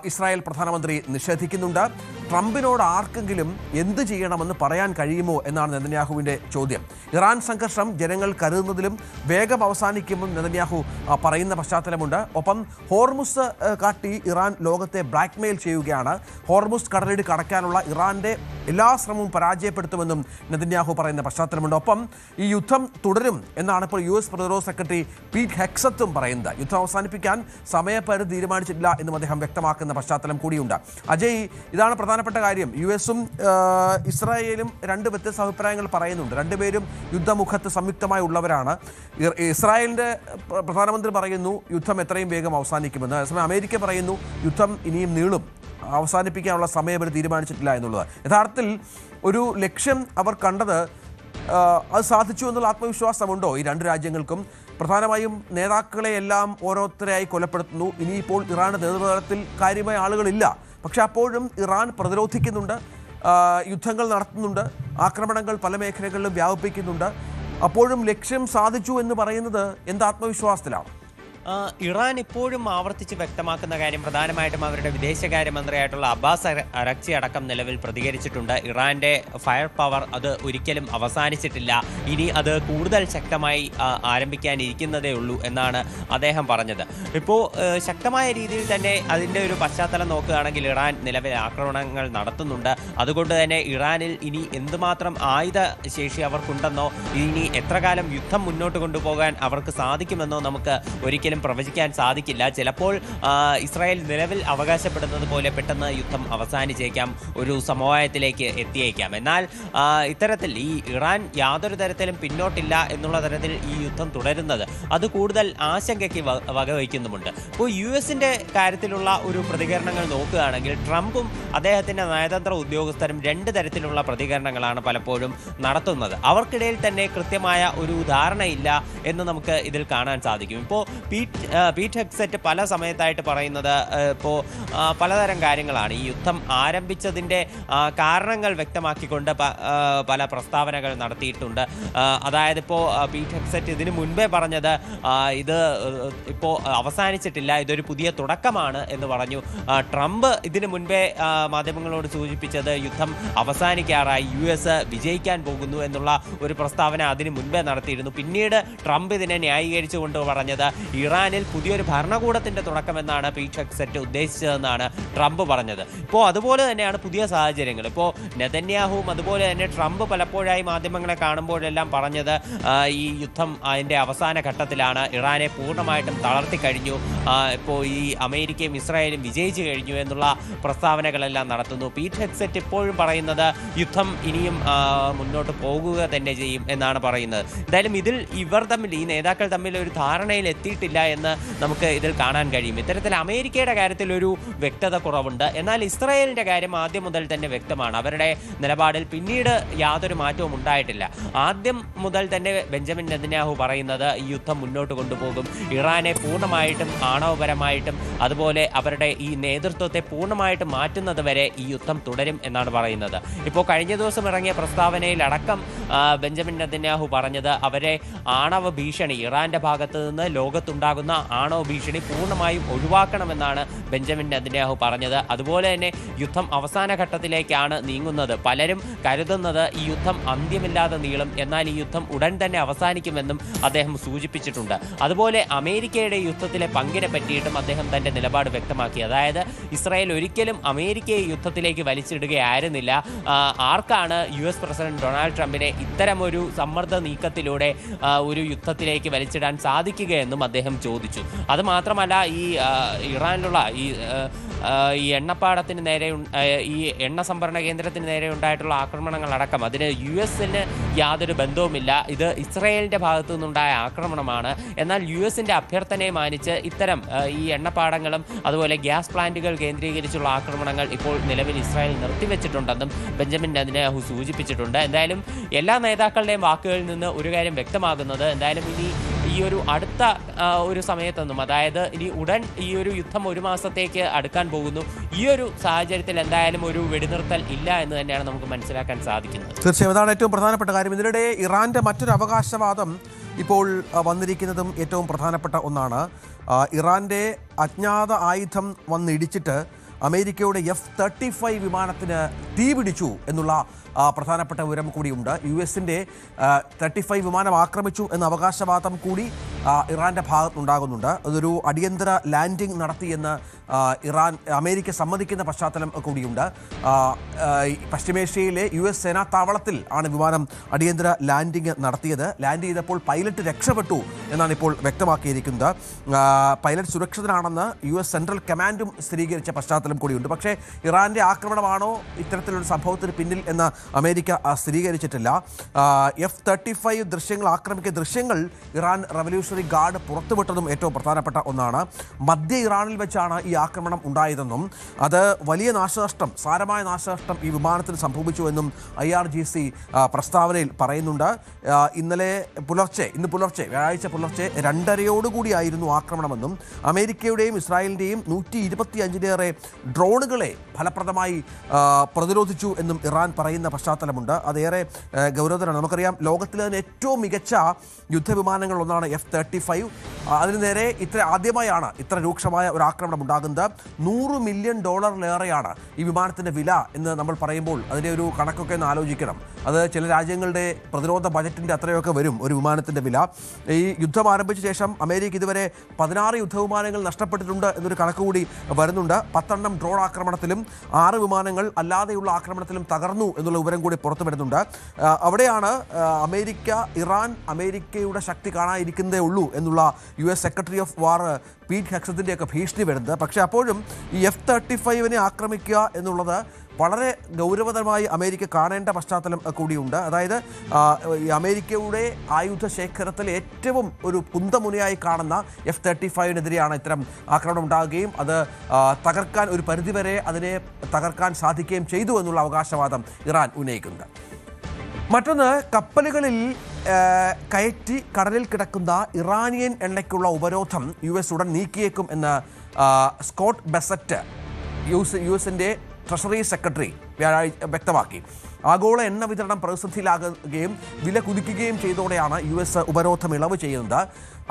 ഇസ്രായേൽ പ്രധാനമന്ത്രി നിഷേധിക്കുന്നുണ്ട്. ട്രംപിനോട് ആർക്കെങ്കിലും എന്ത് ചെയ്യണമെന്ന് പറയാൻ കഴിയുമോ എന്നാണ് നെതന്യാഹുവിൻ്റെ ചോദ്യം. ഇറാൻ സംഘർഷം ജനങ്ങൾ കരുതുന്നതിലും വേഗം അവസാനിക്കുമെന്ന് നെതന്യാഹു പറയുന്ന പശ്ചാത്തലമുണ്ട്. ഒപ്പം ഹോർമുസ് കാട്ടി ഇറാൻ ലോകത്തെ ബ്ലാക്ക്മെയിൽ ചെയ്യുകയാണ്. ഹോർമുസ് കടലിടുക്ക് കടക്കാനുള്ള ഇറാന്റെ എല്ലാ ശ്രമവും പരാജയപ്പെടുത്തുമെന്നും നെതന്യാഹു പറയുന്ന പശ്ചാത്തലമുണ്ട്. ഒപ്പം ഈ യുദ്ധം തുടരും എന്നാണ് ഇപ്പോൾ US പ്രതിരോധ സെക്രട്ടറി പീറ്റ് ഹെക്സത്തും പറയുന്നത്. യുദ്ധം അവസാനിപ്പിക്കാൻ സമയപരിധി തീരുമാനിച്ചിട്ടില്ല എന്നും അദ്ദേഹം വ്യക്തമാക്കുന്ന പശ്ചാത്തലം കൂടിയുണ്ട്. അജയ്, ഇതാണ് പ്രധാനപ്പെട്ട കാര്യം. US-ഉം ഇസ്രായേലും രണ്ട് വ്യത്യസ്ത അഭിപ്രായങ്ങൾ പറയുന്നുണ്ട്. രണ്ടുപേരും യുദ്ധമുഖത്ത് സംയുക്തമായി ഉള്ളവരാണ്. ഇസ്രായേലിൻ്റെ പ്രധാനമന്ത്രി പറയുന്നു യുദ്ധം എത്രയും വേഗം അവസാനിക്കുമെന്ന്. അതേസമയം അമേരിക്ക പറയുന്നു യുദ്ധം ഇനിയും നീളും, അവസാനിപ്പിക്കാനുള്ള സമയം തീരുമാനിച്ചിട്ടില്ല എന്നുള്ളത്. യഥാർത്ഥത്തിൽ ഒരു ലക്ഷ്യം അവർ കണ്ടത് അത് സാധിച്ചു എന്നുള്ള ആത്മവിശ്വാസമുണ്ടോ ഈ രണ്ട് രാജ്യങ്ങൾക്കും? പ്രധാനമായും നേതാക്കളെയെല്ലാം ഓരോരുത്തരെയായി കൊലപ്പെടുത്തുന്നു. ഇനിയിപ്പോൾ ഇറാന്റെ നേതൃത്വത്തിൽ കാര്യമായ ആളുകളില്ല. പക്ഷെ അപ്പോഴും ഇറാൻ പ്രതിരോധിക്കുന്നുണ്ട്, യുദ്ധങ്ങൾ നടത്തുന്നുണ്ട്, ആക്രമണങ്ങൾ പല മേഖലകളിലും വ്യാപിപ്പിക്കുന്നുണ്ട്. അപ്പോഴും ലക്ഷ്യം സാധിച്ചു എന്ന് പറയുന്നത് എന്ത് ആത്മവിശ്വാസത്തിലാണ്? ഇറാൻ ഇപ്പോഴും ആവർത്തിച്ച് വ്യക്തമാക്കുന്ന കാര്യം പ്രധാനമായിട്ടും അവരുടെ വിദേശകാര്യമന്ത്രിയായിട്ടുള്ള അബ്ബാസ് അരക്ചി അടക്കം നിലവിൽ പ്രതികരിച്ചിട്ടുണ്ട്. ഇറാന്റെ ഫയർ പവർ അത് ഒരിക്കലും അവസാനിച്ചിട്ടില്ല, ഇനി അത് കൂടുതൽ ശക്തമായി ആരംഭിക്കാനിരിക്കുന്നതേ ഉള്ളൂ എന്നാണ് അദ്ദേഹം പറഞ്ഞത്. ഇപ്പോൾ ശക്തമായ രീതിയിൽ തന്നെ അതിൻ്റെ ഒരു പശ്ചാത്തലം നോക്കുകയാണെങ്കിൽ ഇറാൻ നിലവിൽ ആക്രമണങ്ങൾ നടത്തുന്നുണ്ട്. അതുകൊണ്ട് തന്നെ ഇറാനിൽ ഇനി എന്തുമാത്രം ആയുധ ശേഷി അവർക്കുണ്ടെന്നോ ഇനി എത്ര കാലം യുദ്ധം മുന്നോട്ട് കൊണ്ടുപോകാൻ അവർക്ക് സാധിക്കുമെന്നോ നമുക്ക് ഒരിക്കലും പ്രവചിക്കാൻ സാധിക്കില്ല. ചിലപ്പോൾ ഇസ്രായേൽ നിലവിൽ അവകാശപ്പെടുന്നത് പോലെ പെട്ടെന്ന് യുദ്ധം അവസാനിച്ചേക്കാം, ഒരു സമവായത്തിലേക്ക് എത്തിയേക്കാം. എന്നാൽ ഇത്തരത്തിൽ ഈ ഇറാൻ യാതൊരു തരത്തിലും പിന്നോട്ടില്ല എന്നുള്ള തരത്തിൽ ഈ യുദ്ധം തുടരുന്നത് അത് കൂടുതൽ ആശങ്കയ്ക്ക് വകവയ്ക്കുന്നുമുണ്ട്. ഇപ്പോൾ US-ന്റെ കാര്യത്തിലുള്ള ഒരു പ്രതികരണങ്ങൾ നോക്കുകയാണെങ്കിൽ ട്രംപും അദ്ദേഹത്തിൻ്റെ നയതന്ത്ര ഉദ്യോഗസ്ഥരും രണ്ട് തരത്തിലുള്ള പ്രതികരണങ്ങളാണ് പലപ്പോഴും നടത്തുന്നത്. അവർക്കിടയിൽ തന്നെ കൃത്യമായ ഒരു ധാരണയില്ല എന്ന് നമുക്ക് ഇതിൽ കാണാൻ സാധിക്കും. ഇപ്പോൾ പീറ്റ് ഹെക്സറ്റ് പല സമയത്തായിട്ട് പറയുന്നത് ഇപ്പോൾ പലതരം കാര്യങ്ങളാണ്. ഈ യുദ്ധം ആരംഭിച്ചതിൻ്റെ കാരണങ്ങൾ വ്യക്തമാക്കിക്കൊണ്ട് പല പ്രസ്താവനകൾ നടത്തിയിട്ടുണ്ട്. അതായത് ഇപ്പോൾ പീറ്റ് ഹെക്സറ്റ് ഇതിനു മുൻപേ പറഞ്ഞത് ഇത് ഇപ്പോൾ അവസാനിച്ചിട്ടില്ല, ഇതൊരു പുതിയ തുടക്കമാണ് എന്ന് പറഞ്ഞു. ട്രംപ് ഇതിനു മുൻപേ മാധ്യമങ്ങളോട് സൂചിപ്പിച്ചത് യുദ്ധം അവസാനിക്കാറായി, US വിജയിക്കാൻ പോകുന്നു എന്നുള്ള ഒരു പ്രസ്താവന അതിനു മുൻപേ നടത്തിയിരുന്നു. പിന്നീട് ട്രംപ് ഇതിനെ ന്യായീകരിച്ചുകൊണ്ട് പറഞ്ഞത് ഇറാനിൽ പുതിയൊരു ഭരണകൂടത്തിന്റെ തുടക്കമെന്നാണ് പീറ്റ് ഹെക്സറ്റ് ഉദ്ദേശിച്ചതെന്നാണ് ട്രംപ് പറഞ്ഞത്. ഇപ്പോൾ അതുപോലെ തന്നെയാണ് പുതിയ സാഹചര്യങ്ങൾ. ഇപ്പോൾ നെതന്യാഹുവും അതുപോലെ തന്നെ ട്രംപ് പലപ്പോഴായി മാധ്യമങ്ങളെ കാണുമ്പോഴെല്ലാം പറഞ്ഞത് ഈ യുദ്ധം അതിൻ്റെ അവസാന ഘട്ടത്തിലാണ്, ഇറാനെ പൂർണ്ണമായിട്ടും തളർത്തി കഴിഞ്ഞു, ഇപ്പോൾ ഈ അമേരിക്കയും ഇസ്രായേലും വിജയിച്ചു കഴിഞ്ഞു എന്നുള്ള പ്രസ്താവനകളെല്ലാം നടത്തുന്നു. പീറ്റ് ഹെക്സറ്റ് ഇപ്പോഴും പറയുന്നത് യുദ്ധം ഇനിയും മുന്നോട്ട് പോകുക തന്നെ ചെയ്യും എന്നാണ് പറയുന്നത്. എന്തായാലും ഇതിൽ ഇവർ തമ്മിൽ ഈ നേതാക്കൾ തമ്മിൽ ഒരു ധാരണയിൽ എത്തിയിട്ടില്ല എന്ന് നമുക്ക് ഇതിൽ കാണാൻ കഴിയും. ഇത്തരത്തിൽ അമേരിക്കയുടെ കാര്യത്തിൽ ഒരു വ്യക്തത കുറവുണ്ട്. എന്നാൽ ഇസ്രായേലിൻ്റെ കാര്യം ആദ്യം മുതൽ തന്നെ വ്യക്തമാണ്. അവരുടെ നിലപാടിൽ പിന്നീട് യാതൊരു മാറ്റവും ഉണ്ടായിട്ടില്ല. ആദ്യം മുതൽ തന്നെ ബെഞ്ചമിൻ നെതന്യാഹു പറയുന്നത് ഈ യുദ്ധം മുന്നോട്ട് കൊണ്ടുപോകും, ഇറാനെ പൂർണ്ണമായിട്ടും ആണവപരമായിട്ടും അതുപോലെ അവരുടെ ഈ നേതൃത്വത്തെ പൂർണ്ണമായിട്ടും മാറ്റുന്നത് വരെ ഈ യുദ്ധം തുടരും എന്നാണ് പറയുന്നത്. ഇപ്പോൾ കഴിഞ്ഞ ദിവസം ഇറങ്ങിയ പ്രസ്താവനയിലടക്കം ബെഞ്ചമിൻ നെതന്യാഹു പറഞ്ഞത് അവരെ ആണവ ഭീഷണി, ഇറാന്റെ ഭാഗത്ത് നിന്ന് ലോകത്തുണ്ടാകുന്ന ആണവ ഭീഷണി പൂർണ്ണമായും ഒഴിവാക്കണമെന്നാണ് ബെഞ്ചമിൻ നെതന്യാഹു പറഞ്ഞത്. അതുപോലെ തന്നെ യുദ്ധം അവസാന ഘട്ടത്തിലേക്കാണ് നീങ്ങുന്നത്. പലരും കരുതുന്നത് ഈ യുദ്ധം അന്ത്യമില്ലാതെ നീളും, എന്നാൽ ഈ യുദ്ധം ഉടൻ തന്നെ അവസാനിക്കുമെന്നും അദ്ദേഹം സൂചിപ്പിച്ചിട്ടുണ്ട്. അതുപോലെ അമേരിക്കയുടെ യുദ്ധത്തിലെ പങ്കിനെ പറ്റിയിട്ടും അദ്ദേഹം തന്റെ നിലപാട് വ്യക്തമാക്കി. അതായത് ഇസ്രായേൽ ഒരിക്കലും അമേരിക്കയെ യുദ്ധത്തിലേക്ക് വലിച്ചിടുകയായിരുന്നില്ല. ആർക്കാണ് US പ്രസിഡന്റ് ഡൊണാൾഡ് ട്രംപിനെ ഇത്തരമൊരു സമ്മർദ്ദ നീക്കത്തിലൂടെ ഒരു യുദ്ധത്തിലേക്ക് വലിച്ചിടാൻ സാധിക്കുകയെന്നും അദ്ദേഹം ചോദിച്ചു. അതുമാത്രമല്ല ഈ ഇറാനിലുള്ള ഈ എണ്ണപ്പാടത്തിന് നേരെ ഈ എണ്ണ സംഭരണ കേന്ദ്രത്തിന് നേരെ ഉണ്ടായിട്ടുള്ള ആക്രമണങ്ങളടക്കം അതിന് US-ന് യാതൊരു ബന്ധവുമില്ല, ഇത് ഇസ്രായേലിൻ്റെ ഭാഗത്തു നിന്നുണ്ടായ ആക്രമണമാണ്. എന്നാൽ US-ന്റെ അഭ്യർത്ഥനയെ മാനിച്ച് ഇത്തരം ഈ എണ്ണപ്പാടങ്ങളും അതുപോലെ ഗ്യാസ് പ്ലാന്റുകൾ കേന്ദ്രീകരിച്ചുള്ള ആക്രമണങ്ങൾ ഇപ്പോൾ നിലവിൽ ഇസ്രായേൽ നിർത്തിവെച്ചിട്ടുണ്ടെന്നും ബെഞ്ചമിൻ നെതന്യാഹു സൂചിപ്പിച്ചിട്ടുണ്ട്. എന്തായാലും എല്ലാ നേതാക്കളുടെയും വാക്കുകളിൽ നിന്ന് ഒരു കാര്യം വ്യക്തമാകുന്നത്, എന്തായാലും ഇനി ഈ ഒരു അടുത്ത ഒരു സമയത്തൊന്നും, അതായത് ഇനി ഉടൻ ഈ ഒരു യുദ്ധം ഒരു മാസത്തേക്ക് അടുക്കാൻ പോകുന്നു. ഈ ഒരു സാഹചര്യത്തിൽ എന്തായാലും ഒരു വെടിനിർത്തൽ ഇല്ല എന്ന് തന്നെയാണ് നമുക്ക് മനസ്സിലാക്കാൻ സാധിക്കുന്നത്. തീർച്ചയായും അതാണ് ഏറ്റവും പ്രധാനപ്പെട്ട കാര്യം. ഇതിനിടെ ഇറാന്റെ മറ്റൊരു അവകാശവാദം ഇപ്പോൾ വന്നിരിക്കുന്നതും ഏറ്റവും പ്രധാനപ്പെട്ട ഒന്നാണ്. ഇറാന്റെ അജ്ഞാത ആയുധം വന്നിടിച്ചിട്ട് അമേരിക്കയുടെ F-35 വിമാനത്തിന് തീ പിടിച്ചു എന്നുള്ള പ്രധാനപ്പെട്ട വിവരം കൂടിയുണ്ട്. US-ന്റെ 35 വിമാനം ആക്രമിച്ചു എന്ന അവകാശവാദം കൂടി ഇറാന്റെ ഭാഗത്തുനിന്നുണ്ടാകുന്നുണ്ട്. അതൊരു അടിയന്തര ലാൻഡിംഗ് നടത്തിയെന്ന് അമേരിക്ക സമ്മതിക്കുന്ന പശ്ചാത്തലം കൂടിയുണ്ട്. പശ്ചിമേഷ്യയിലെ US സേനാ താവളത്തിൽ ആണ് വിമാനം അടിയന്തര ലാൻഡിംഗ് നടത്തിയത്. ലാൻഡ് ചെയ്തപ്പോൾ പൈലറ്റ് രക്ഷപ്പെട്ടു എന്നാണ് ഇപ്പോൾ വ്യക്തമാക്കിയിരിക്കുന്നത്. പൈലറ്റ് സുരക്ഷിതനാണെന്ന് US സെൻട്രൽ കമാൻഡും സ്ഥിരീകരിച്ച പശ്ചാത്തലം കൂടിയുണ്ട്. പക്ഷേ ഇറാന്റെ ആക്രമണമാണോ ഇത്തരത്തിലൊരു സംഭവത്തിന് പിന്നിൽ എന്ന് അമേരിക്ക സ്ഥിരീകരിച്ചിട്ടില്ല. F-35 ദൃശ്യങ്ങൾ ആക്രമിക്കുന്ന ദൃശ്യങ്ങൾ ഇറാൻ റവല്യൂഷണറി ഗാർഡ് പുറത്തുവിട്ടതും ഏറ്റവും പ്രധാനപ്പെട്ട ഒന്നാണ്. മധ്യ ഇറാനിൽ വെച്ചാണ് ഈ ആക്രമണം ഉണ്ടായതെന്നും അത് വലിയ നാശനഷ്ടം, സാരമായ നാശനഷ്ടം ഈ വിമാനത്തിന് സംഭവിച്ചുവെന്നും IRGC പ്രസ്താവനയിൽ പറയുന്നുണ്ട്. ഇന്ന് പുലർച്ചെ വ്യാഴാഴ്ച പുലർച്ചെ 2:30 ആക്രമണമെന്നും അമേരിക്കയുടെയും ഇസ്രായേലിൻ്റെയും 125-ലേറെ ഡ്രോണുകളെ ഫലപ്രദമായി പ്രതിരോധിച്ചു എന്നും ഇറാൻ പറയുന്ന പശ്ചാത്തലമുണ്ട്. അതേറെ ഗൗരവതരമാണ്. നമുക്കറിയാം, ലോകത്തിലെ തന്നെ ഏറ്റവും മികച്ച യുദ്ധവിമാനങ്ങൾ ഒന്നാണ് F-35. അതിന് നേരെ ആദ്യമായാണ് ഇത്ര രൂക്ഷമായ ഒരു ആക്രമണം ഉണ്ടാകുന്നത്. $100 മില്യൺ ഈ വിമാനത്തിൻ്റെ വില എന്ന് നമ്മൾ പറയുമ്പോൾ അതിൻ്റെ ഒരു കണക്കൊക്കെ ഒന്ന് ആലോചിക്കണം. അത് ചില രാജ്യങ്ങളുടെ പ്രതിരോധ ബജറ്റിൻ്റെ അത്രയൊക്കെ വരും ഒരു വിമാനത്തിൻ്റെ വില. ഈ യുദ്ധം ആരംഭിച്ച ശേഷം അമേരിക്ക ഇതുവരെ 16 യുദ്ധവിമാനങ്ങൾ നഷ്ടപ്പെട്ടിട്ടുണ്ട് എന്നൊരു കണക്ക് കൂടി വരുന്നുണ്ട്. 10 ഡ്രോൺ ആക്രമണത്തിലും 6 വിമാനങ്ങൾ അല്ലാതെയുള്ള ആക്രമണത്തിലും തകർന്നു എന്നുള്ള വിവരം കൂടി പുറത്തു വരുന്നുണ്ട്. അവിടെയാണ് ഇറാൻ അമേരിക്കയുടെ ശക്തി കാണാതിരിക്കുന്നതേ ഉള്ളൂ എന്നുള്ള US secretary of war Pete ഹെക്സത്തിൻ്റെയൊക്കെ ഭീഷണി വരുന്നത്. പക്ഷേ അപ്പോഴും ഈ F-35 ആക്രമിക്കുക എന്നുള്ളത് വളരെ ഗൗരവതരമായി അമേരിക്ക കാണേണ്ട പശ്ചാത്തലം കൂടിയുണ്ട്. അതായത് ഈ അമേരിക്കയുടെ ആയുധ ശേഖരത്തിൽ ഏറ്റവും ഒരു കുന്തമുനയായി കാണുന്ന F-35-നെതിരെയാണ് ഇത്തരം ആക്രമണം ഉണ്ടാകുകയും അത് തകർക്കാൻ ഒരു പരിധിവരെ അതിനെ തകർക്കാൻ സാധിക്കുകയും ചെയ്തു എന്നുള്ള അവകാശവാദം ഇറാൻ ഉന്നയിക്കുന്നുണ്ട്. മറ്റൊന്ന്, കപ്പലുകളിൽ കയറ്റി കടലിൽ കിടക്കുന്ന ഇറാനിയൻ എണ്ണയ്ക്കുള്ള ഉപരോധം US ഉടൻ നീക്കിയേക്കും എന്ന് സ്കോട്ട് ബെസറ്റ് US-ന്റെ ട്രഷറി സെക്രട്ടറി വ്യക്തമാക്കി. ആഗോള എണ്ണ വിതരണം പ്രതിസന്ധിയിലാകുകയും വില കുതിക്കുകയും ചെയ്തോടെയാണ് US ഉപരോധം ഇളവ് ചെയ്യുന്നത്.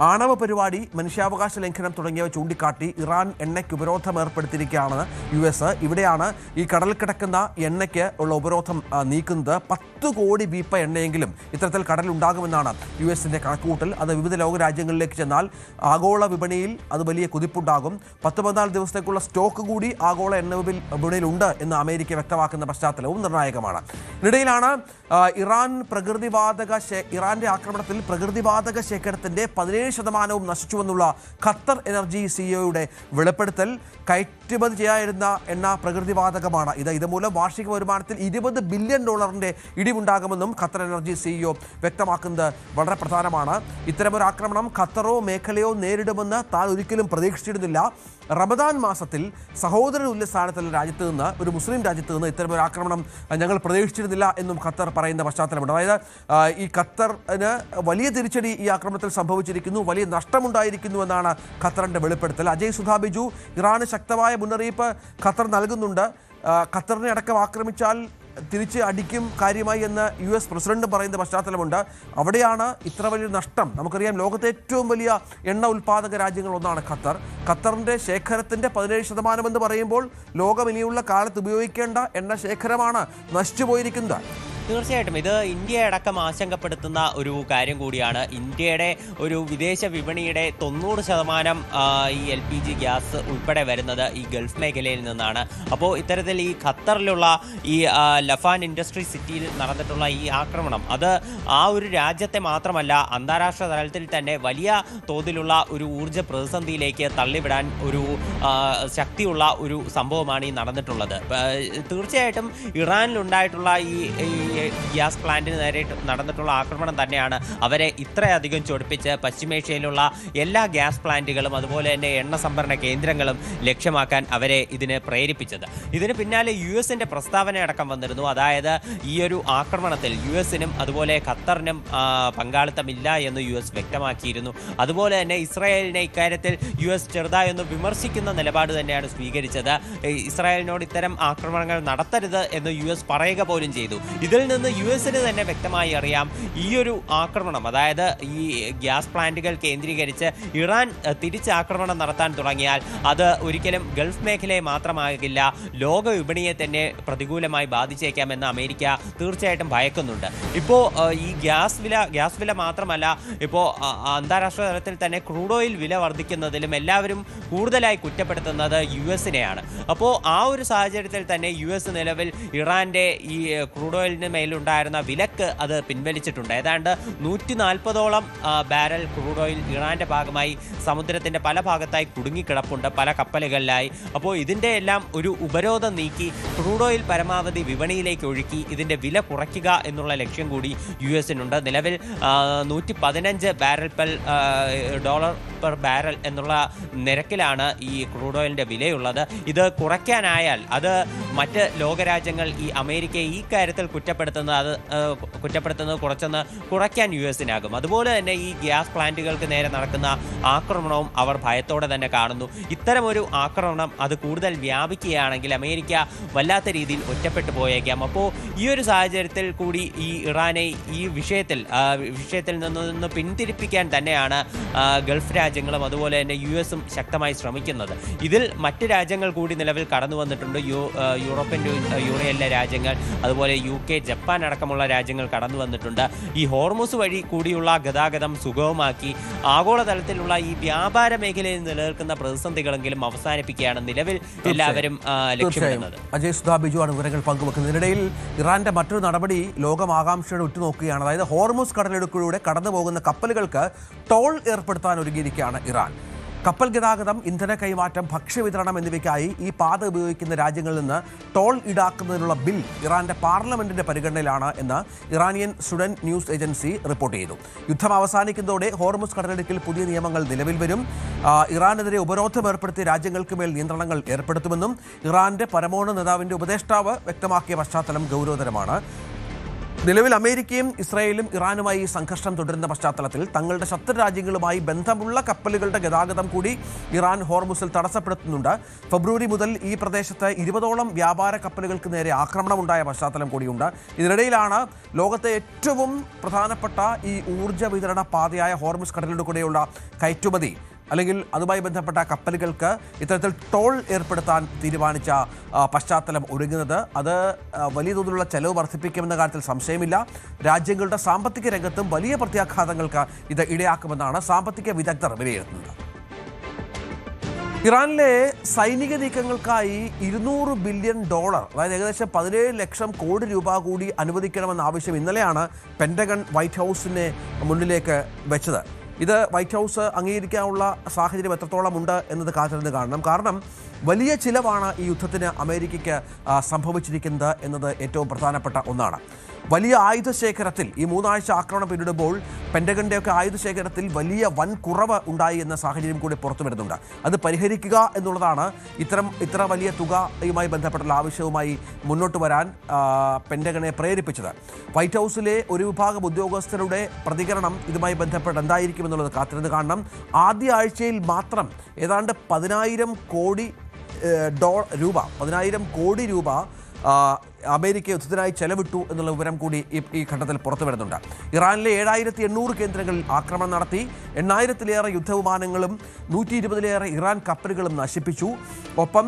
ആണവ പരിപാടി, മനുഷ്യാവകാശ ലംഘനം തുടങ്ങിയവ ചൂണ്ടിക്കാട്ടി ഇറാൻ എണ്ണയ്ക്ക് ഉപരോധം ഏർപ്പെടുത്തിയിരിക്കുകയാണ് US. ഇവിടെയാണ് ഈ കടലിൽ കിടക്കുന്ന എണ്ണയ്ക്ക് ഉള്ള ഉപരോധം നീക്കുന്നത്. 10 കോടി ബീപ്പ എണ്ണയെങ്കിലും ഇത്തരത്തിൽ കടലുണ്ടാകുമെന്നാണ് US-ന്റെ കണക്കുകൂട്ടൽ. അത് വിവിധ ലോകരാജ്യങ്ങളിലേക്ക് ചെന്നാൽ ആഗോള വിപണിയിൽ അത് വലിയ കുതിപ്പുണ്ടാകും. 10-14 ദിവസത്തേക്കുള്ള സ്റ്റോക്ക് കൂടി ആഗോള എണ്ണ വിപണിയിലുണ്ട് എന്ന് അമേരിക്ക വ്യക്തമാക്കുന്ന പശ്ചാത്തലവും നിർണായകമാണ്. ഇതിനിടയിലാണ് ഇറാന്റെ ആക്രമണത്തിൽ പ്രകൃതിവാതക ശേഖരത്തിന്റെ 17% നശിച്ചുവെന്നുള്ള ഖത്തർ എനർജി സിഇഒയുടെ വെളിപ്പെടുത്തൽ. കയറ്റുമതി ചെയ്യാനിരുന്ന എണ്ണ പ്രകൃതിവാതകമാണ്. ഇതുമൂലം വാർഷിക വരുമാനത്തിൽ $20 ബില്യൺ ഇടിവുണ്ടാകുമെന്നും ഖത്തർ എനർജി സിഇഒ വ്യക്തമാക്കുന്നത് വളരെ പ്രധാനമാണ്. ഇത്തരമൊരു ആക്രമണം ഖത്തറോ മേഖലയോ നേരിടുമെന്ന് താൻ ഒരിക്കലും പ്രതീക്ഷിച്ചിരുന്നില്ല. റമദാൻ മാസത്തിൽ സഹോദര തുല്യ സ്ഥാനത്തുള്ള രാജ്യത്ത് നിന്ന്, ഒരു മുസ്ലിം രാജ്യത്ത് നിന്ന് ഇത്തരമൊരു ആക്രമണം ഞങ്ങൾ പ്രതീക്ഷിച്ചിരുന്നില്ല എന്നും ഖത്തർ പറയുന്ന പശ്ചാത്തലമുണ്ട്. അതായത് ഈ ഖത്തറിന് വലിയ തിരിച്ചടി ഈ ആക്രമണത്തിൽ സംഭവിച്ചിരിക്കുന്നു, വലിയ നഷ്ടമുണ്ടായിരിക്കുന്നു എന്നാണ് ഖത്തറിൻ്റെ വെളിപ്പെടുത്തൽ. അജയ് സുധാ ബിജു, ഇറാന് ശക്തമായ മുന്നറിയിപ്പ് ഖത്തർ നൽകുന്നുണ്ട്. ഖത്തറിനെ അടക്കം ആക്രമിച്ചാൽ തിരിച്ച് അടിക്കും കാര്യമായി എന്ന് US പ്രസിഡന്റ് പറയുന്ന പശ്ചാത്തലമുണ്ട്. അവിടെയാണ് ഇത്ര വലിയ നഷ്ടം. നമുക്കറിയാം, ലോകത്തെ ഏറ്റവും വലിയ എണ്ണ ഉൽപ്പാദക രാജ്യങ്ങളൊന്നാണ് ഖത്തർ. ഖത്തറിൻ്റെ ശേഖരത്തിൻ്റെ 17% എന്ന് പറയുമ്പോൾ ലോകം ഇനിയുള്ള കാലത്ത് ഉപയോഗിക്കേണ്ട എണ്ണ ശേഖരമാണ് നശിച്ചു പോയിരിക്കുന്നത്. തീർച്ചയായിട്ടും ഇത് ഇന്ത്യയെ അടക്കം ആശങ്കപ്പെടുത്തുന്ന ഒരു കാര്യം കൂടിയാണ്. ഇന്ത്യയുടെ ഒരു വിദേശ വിപണിയുടെ 90% ഈ LPG ഗ്യാസ് ഉൾപ്പെടെ വരുന്നത് ഈ ഗൾഫ് മേഖലയിൽ നിന്നാണ്. അപ്പോൾ ഇത്തരത്തിൽ ഈ ഖത്തറിലുള്ള ഈ ലഫാൻ ഇൻഡസ്ട്രി സിറ്റിയിൽ നടന്നിട്ടുള്ള ഈ ആക്രമണം അത് ആ ഒരു രാജ്യത്തെ മാത്രമല്ല അന്താരാഷ്ട്ര തലത്തിൽ തന്നെ വലിയ തോതിലുള്ള ഒരു ഊർജ്ജ പ്രതിസന്ധിയിലേക്ക് തള്ളിവിടാൻ ഒരു ശക്തിയുള്ള ഒരു സംഭവമാണ് ഈ നടന്നിട്ടുള്ളത്. തീർച്ചയായിട്ടും ഇറാനിലുണ്ടായിട്ടുള്ള ഈ ഗ്യാസ് പ്ലാന്റിന് നേരെ നടന്നിട്ടുള്ള ആക്രമണം തന്നെയാണ് അവരെ ഇത്രയധികം ചൊടിപ്പിച്ച് പശ്ചിമേഷ്യയിലുള്ള എല്ലാ ഗ്യാസ് പ്ലാന്റുകളും അതുപോലെ തന്നെ എണ്ണ സംഭരണ കേന്ദ്രങ്ങളും ലക്ഷ്യമാക്കാൻ അവരെ ഇതിന് പ്രേരിപ്പിച്ചത്. ഇതിന് പിന്നാലെ US-ന്റെ പ്രസ്താവനയടക്കം വന്നിരുന്നു. അതായത് ഈ ഒരു ആക്രമണത്തിൽ US-നും അതുപോലെ ഖത്തറിനും പങ്കാളിത്തമില്ല എന്ന് US വ്യക്തമാക്കിയിരുന്നു. അതുപോലെ തന്നെ ഇസ്രായേലിനെ ഇക്കാര്യത്തിൽ US ചെറുതായൊന്ന് വിമർശിക്കുന്ന നിലപാട് തന്നെയാണ് സ്വീകരിച്ചത്. ഇസ്രായേലിനോട് ഇത്തരം ആക്രമണങ്ങൾ നടത്തരുത് എന്ന് US പറയുക പോലും ചെയ്തു. ഇതിൽ നിന്ന് US-ന് തന്നെ വ്യക്തമായി അറിയാം ഈ ഒരു ആക്രമണം, അതായത് ഈ ഗ്യാസ് പ്ലാന്റുകൾ കേന്ദ്രീകരിച്ച് ഇറാൻ തിരിച്ചാക്രമണം നടത്താൻ തുടങ്ങിയാൽ അത് ഒരിക്കലും ഗൾഫ് മേഖലയെ മാത്രമാകില്ല, ലോക വിപണിയെ തന്നെ പ്രതികൂലമായി ബാധിച്ചേക്കാമെന്ന് അമേരിക്ക തീർച്ചയായിട്ടും ഭയക്കുന്നുണ്ട്. ഇപ്പോൾ ഈ ഗ്യാസ് വില മാത്രമല്ല, ഇപ്പോൾ അന്താരാഷ്ട്ര തലത്തിൽ തന്നെ ക്രൂഡ് ഓയിൽ വില വർദ്ധിക്കുന്നതിലും എല്ലാവരും കൂടുതലായി കുറ്റപ്പെടുത്തുന്നത് US-നെയാണ്. അപ്പോൾ ആ ഒരു സാഹചര്യത്തിൽ തന്നെ US നിലവിൽ ഇറാന്റെ ഈ ക്രൂഡ് ഓയിലിന് മേലുണ്ടായിരുന്ന വിലക്ക് അത് പിൻവലിച്ചിട്ടുണ്ട്. ഏതാണ്ട് 140ഓളം ബാരൽ ക്രൂഡ് ഓയിൽ ഇറാന്റെ ഭാഗമായി സമുദ്രത്തിന്റെ പല ഭാഗത്തായി കുടുങ്ങിക്കിടപ്പുണ്ട്, പല കപ്പലുകളിലായി. അപ്പോൾ ഇതിന്റെ എല്ലാം ഒരു ഉപരോധം നീക്കി ക്രൂഡ് ഓയിൽ പരമാവധി വിപണിയിലേക്ക് ഒഴുക്കി ഇതിന്റെ വില കുറയ്ക്കുക എന്നുള്ള ലക്ഷ്യം കൂടി US-നുണ്ട്. നിലവിൽ $115 പെർ ബാരൽ എന്നുള്ള നിരക്കിലാണ് ഈ ക്രൂഡ് ഓയിലിന്റെ വിലയുള്ളത്. ഇത് കുറയ്ക്കാനായാൽ അത് മറ്റ് ലോകരാജ്യങ്ങൾ ഈ അമേരിക്കയെ ഈ കാര്യത്തിൽ കുറ്റപ്പെടുത്തുന്നത് കുറയ്ക്കാൻ US-നാകും. അതുപോലെ തന്നെ ഈ ഗ്യാസ് പ്ലാന്റുകൾക്ക് നേരെ നടക്കുന്ന ആക്രമണവും അവർ ഭയത്തോടെ തന്നെ കാണുന്നു. ഇത്തരമൊരു ആക്രമണം അത് കൂടുതൽ വ്യാപിക്കുകയാണെങ്കിൽ അമേരിക്ക വല്ലാത്ത രീതിയിൽ ഒറ്റപ്പെട്ടു പോയേക്കാം. അപ്പോൾ ഈ ഒരു സാഹചര്യത്തിൽ കൂടി ഈ ഇറാനെ ഈ വിഷയത്തിൽ നിന്ന് പിന്തിരിപ്പിക്കാൻ തന്നെയാണ് ഗൾഫ് രാജ്യങ്ങളും അതുപോലെ തന്നെ US-ഉം ശക്തമായി ശ്രമിക്കുന്നത്. ഇതിൽ മറ്റ് രാജ്യങ്ങൾ കൂടി നിലവിൽ കടന്നു വന്നിട്ടുണ്ട്. യൂറോപ്യൻ യൂണിയനിലെ രാജ്യങ്ങൾ, അതുപോലെ UK, ജപ്പാൻ അടക്കമുള്ള രാജ്യങ്ങൾ കടന്നു വന്നിട്ടുണ്ട്. ഈ ഹോർമുസ് വഴി കൂടിയുള്ള ഗതാഗതം സുഗമമാക്കി ആഗോളതലത്തിലുള്ള ഈ വ്യാപാര മേഖലയിൽ നിലനിൽക്കുന്ന പ്രതിസന്ധികളെങ്കിലും അവസാനിപ്പിക്കുകയാണ് നിലവിൽ എല്ലാവരും ലക്ഷ്യമിടുന്നത്. അജയ് സുധാ ബിജുവാണ് വിവരങ്ങൾ പങ്കുവെക്കുന്നതിനിടയിൽ ഇറാന്റെ മറ്റൊരു നടപടി ലോകം ആകാംക്ഷയോടെ ഉറ്റുനോക്കുകയാണ്. അതായത് ഹോർമുസ് കടലിടുക്കിലൂടെ കടന്നു പോകുന്ന കപ്പലുകൾക്ക് ടോൾ ഏർപ്പെടുത്താൻ ഒരുങ്ങിയിരിക്കുകയാണ് ഇറാൻ. കപ്പൽ ഗതാഗതം, ഇന്ധന കൈമാറ്റം, ഭക്ഷ്യവിതരണം എന്നിവയ്ക്കായി ഈ പാത ഉപയോഗിക്കുന്ന രാജ്യങ്ങളിൽ നിന്ന് ടോൾ ഈടാക്കുന്നതിനുള്ള ബിൽ ഇറാന്റെ പാർലമെന്റിന്റെ പരിഗണനയിലാണ് എന്ന് Iranian student news agency report ചെയ്തു. യുദ്ധം അവസാനിക്കുന്നതോടെ ഹോർമുസ് കടലിടുക്കിൽ പുതിയ നിയമങ്ങൾ നിലവിൽ വരും. ഇറാനെതിരെ ഉപരോധം ഏർപ്പെടുത്തിയ രാജ്യങ്ങൾക്ക് മേൽ നിയന്ത്രണങ്ങൾ ഏർപ്പെടുത്തുമെന്നും ഇറാന്റെ പരമോന്നത നേതാവിന്റെ ഉപദേഷ്ടാവ് വ്യക്തമാക്കിയ പശ്ചാത്തലം ഗൗരവതരമാണ്. നിലവിൽ അമേരിക്കയും ഇസ്രായേലും ഇറാനുമായി സംഘർഷം തുടരുന്ന പശ്ചാത്തലത്തിൽ തങ്ങളുടെ ശത്രു രാജ്യങ്ങളുമായി ബന്ധമുള്ള കപ്പലുകളുടെ ഗതാഗതം കൂടി ഇറാൻ ഹോർമുസിൽ തടസ്സപ്പെടുത്തുന്നുണ്ട്. ഫെബ്രുവരി മുതൽ ഈ പ്രദേശത്ത് 20ഓളം വ്യാപാര കപ്പലുകൾക്ക് നേരെ ആക്രമണമുണ്ടായ പശ്ചാത്തലം കൂടിയുണ്ട്. ഇതിനിടയിലാണ് ലോകത്തെ ഏറ്റവും പ്രധാനപ്പെട്ട ഈ ഊർജ്ജ വിതരണ പാതയായ ഹോർമുസ് കടലിലൂടെയുള്ള കയറ്റുമതി അല്ലെങ്കിൽ അതുമായി ബന്ധപ്പെട്ട കപ്പലുകൾക്ക് ഇത്തരത്തിൽ ടോൾ ഏർപ്പെടുത്താൻ തീരുമാനിച്ച പശ്ചാത്തലം ഒരുങ്ങുന്നത്. അത് വലിയ തോതിലുള്ള ചെലവ് വർദ്ധിപ്പിക്കുമെന്ന കാര്യത്തിൽ സംശയമില്ല. രാജ്യങ്ങളുടെ സാമ്പത്തിക രംഗത്തും വലിയ പ്രത്യാഘാതങ്ങൾക്ക് ഇത് ഇടയാക്കുമെന്നാണ് സാമ്പത്തിക വിദഗ്ധർ വിലയിരുത്തുന്നത്. ഇറാനിലെ സൈനിക നീക്കങ്ങൾക്കായി $200 ബില്യൺ, അതായത് ഏകദേശം 17 ലക്ഷം കോടി രൂപ കൂടി അനുവദിക്കണമെന്ന ആവശ്യം ഇന്നലെയാണ് പെന്റഗൺ വൈറ്റ് ഹൗസിന് മുന്നിലേക്ക് വെച്ചത്. ഇത് വൈറ്റ് ഹൗസ് അംഗീകരിക്കാനുള്ള സാഹചര്യം എത്രത്തോളം ഉണ്ട് എന്നത് കാത്തിരുന്ന് കാണണം. കാരണം വലിയ ചിലവാണ് ഈ യുദ്ധത്തിന് അമേരിക്കയ്ക്ക് സംഭവിച്ചിരിക്കുന്നത് എന്നത് ഏറ്റവും പ്രധാനപ്പെട്ട ഒന്നാണ്. വലിയ ആയുധശേഖരത്തിൽ ഈ 3 ആഴ്ച ആക്രമണം പിന്നിടുമ്പോൾ പെന്റഗണിൻ്റെയൊക്കെ ആയുധശേഖരത്തിൽ വലിയ വൻ കുറവ് ഉണ്ടായി എന്ന സാഹചര്യം കൂടി പുറത്തു വരുന്നുണ്ട്. അത് പരിഹരിക്കുക എന്നുള്ളതാണ് ഇത്ര വലിയ തുകയുമായി ബന്ധപ്പെട്ടുള്ള ആവശ്യവുമായി മുന്നോട്ട് വരാൻ പെന്റഗണെ പ്രേരിപ്പിച്ചത്. വൈറ്റ് ഹൗസിലെ ഒരു വിഭാഗം ഉദ്യോഗസ്ഥരുടെ പ്രതികരണം ഇതുമായി ബന്ധപ്പെട്ട് എന്തായിരിക്കുമെന്നുള്ളത് കാത്തിരുന്ന് കാണണം. ആദ്യ ആഴ്ചയിൽ മാത്രം ഏതാണ്ട് 10,000 കോടി രൂപ അമേരിക്ക യുദ്ധത്തിനായി ചെലവിട്ടു എന്നുള്ള വിവരം കൂടി ഈ ഘട്ടത്തിൽ പുറത്തു വരുന്നുണ്ട്. ഇറാനിലെ 7,800 കേന്ദ്രങ്ങളിൽ ആക്രമണം നടത്തി. 8,000-ലേറെ യുദ്ധവിമാനങ്ങളും 120-ലേറെ ഇറാൻ കപ്പലുകളും നശിപ്പിച്ചു. ഒപ്പം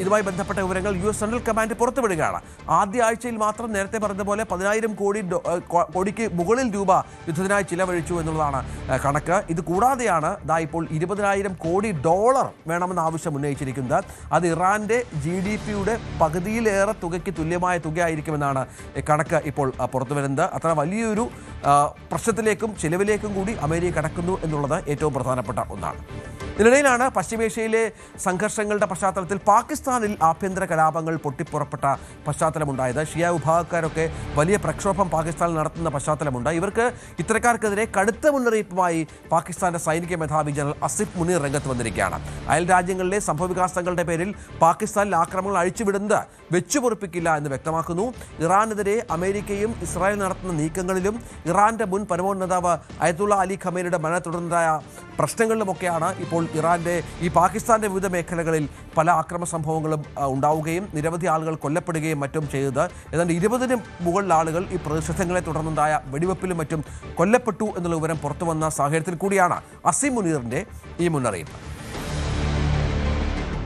ഇതുമായി ബന്ധപ്പെട്ട വിവരങ്ങൾ US സെൻട്രൽ കമാൻഡ് പുറത്തുവിടുകയാണ്. ആദ്യ ആഴ്ചയിൽ മാത്രം നേരത്തെ പറഞ്ഞതുപോലെ 10,000 കോടിക്ക് മുകളിൽ രൂപ യുദ്ധത്തിനായി ചിലവഴിച്ചു എന്നുള്ളതാണ് കണക്ക്. ഇത് കൂടാതെയാണ് ഇപ്പോൾ $20,000 കോടി വേണമെന്ന ആവശ്യം ഉന്നയിച്ചിരിക്കുന്നത്. അത് ഇറാന്റെ GDP-യുടെ പകുതിയിലേറെ തുകയ്ക്ക് തുല്യമായ തുകയായിരിക്കുമെന്നാണ് കണക്ക് ഇപ്പോൾ പുറത്തു വരുന്നത്. അത്ര വലിയൊരു പ്രശ്നത്തിലേക്കും ചിലവിലേക്കും കൂടി അമേരിക്ക കടക്കുന്നു എന്നുള്ളത് ഏറ്റവും പ്രധാനപ്പെട്ട ഒന്നാണ്. ഇതിനിടയിലാണ് പശ്ചിമേഷ്യയിലെ സംഘർഷങ്ങളുടെ പശ്ചാത്തലത്തിൽ പാകിസ്ഥാനിൽ ആഭ്യന്തര കലാപങ്ങൾ പൊട്ടിപ്പുറപ്പെട്ട പശ്ചാത്തലമുണ്ടായത്. ഷിയ വിഭാഗക്കാരൊക്കെ വലിയ പ്രക്ഷോഭം പാകിസ്ഥാനിൽ നടത്തുന്ന പശ്ചാത്തലമുണ്ട്. ഇവർക്ക് ഇത്തരക്കാർക്കെതിരെ കടുത്ത മുന്നറിയിപ്പുമായി പാകിസ്ഥാന്റെ സൈനിക മേധാവി ജനറൽ അസിഫ് മുനീർ രംഗത്ത് വന്നിരിക്കുകയാണ്. അയൽ രാജ്യങ്ങളിലെ സംഭവവികാസങ്ങളുടെ പേരിൽ പാകിസ്ഥാനിൽ ആക്രമണങ്ങൾ അഴിച്ചുവിടുന്നത് വെച്ചുപൊറുപ്പിക്കില്ല എന്ന് വ്യക്തമാക്കുന്നു. ഇറാനെതിരെ അമേരിക്കയും ഇസ്രായേൽ നടത്തുന്ന നീക്കങ്ങളിലും ഇറാന്റെ മുൻ പരമോന്നത നേതാവ് അയത്തുള്ള അലി ഖമേനിയുടെ മരണ തുടർന്നുണ്ടായ പ്രശ്നങ്ങളിലുമൊക്കെയാണ് ഇപ്പോൾ ഇറാൻ്റെ ഈ പാകിസ്ഥാൻ്റെ വിവിധ മേഖലകളിൽ പല ആക്രമണ സംഭവങ്ങളും ഉണ്ടാവുകയും നിരവധി ആളുകൾ കൊല്ലപ്പെടുകയും മറ്റും ചെയ്തത്. ഏതാണ്ട് 20-ന് മുകളിൽ ആളുകൾ ഈ പ്രതിഷേധങ്ങളെ തുടർന്നുണ്ടായ വെടിവെപ്പിലും മറ്റും കൊല്ലപ്പെട്ടു എന്നുള്ള വിവരം പുറത്തു വന്ന സാഹചര്യത്തിൽ കൂടിയാണ് അസീം മുനീറിൻ്റെ ഈ മുന്നറിയിപ്പ്.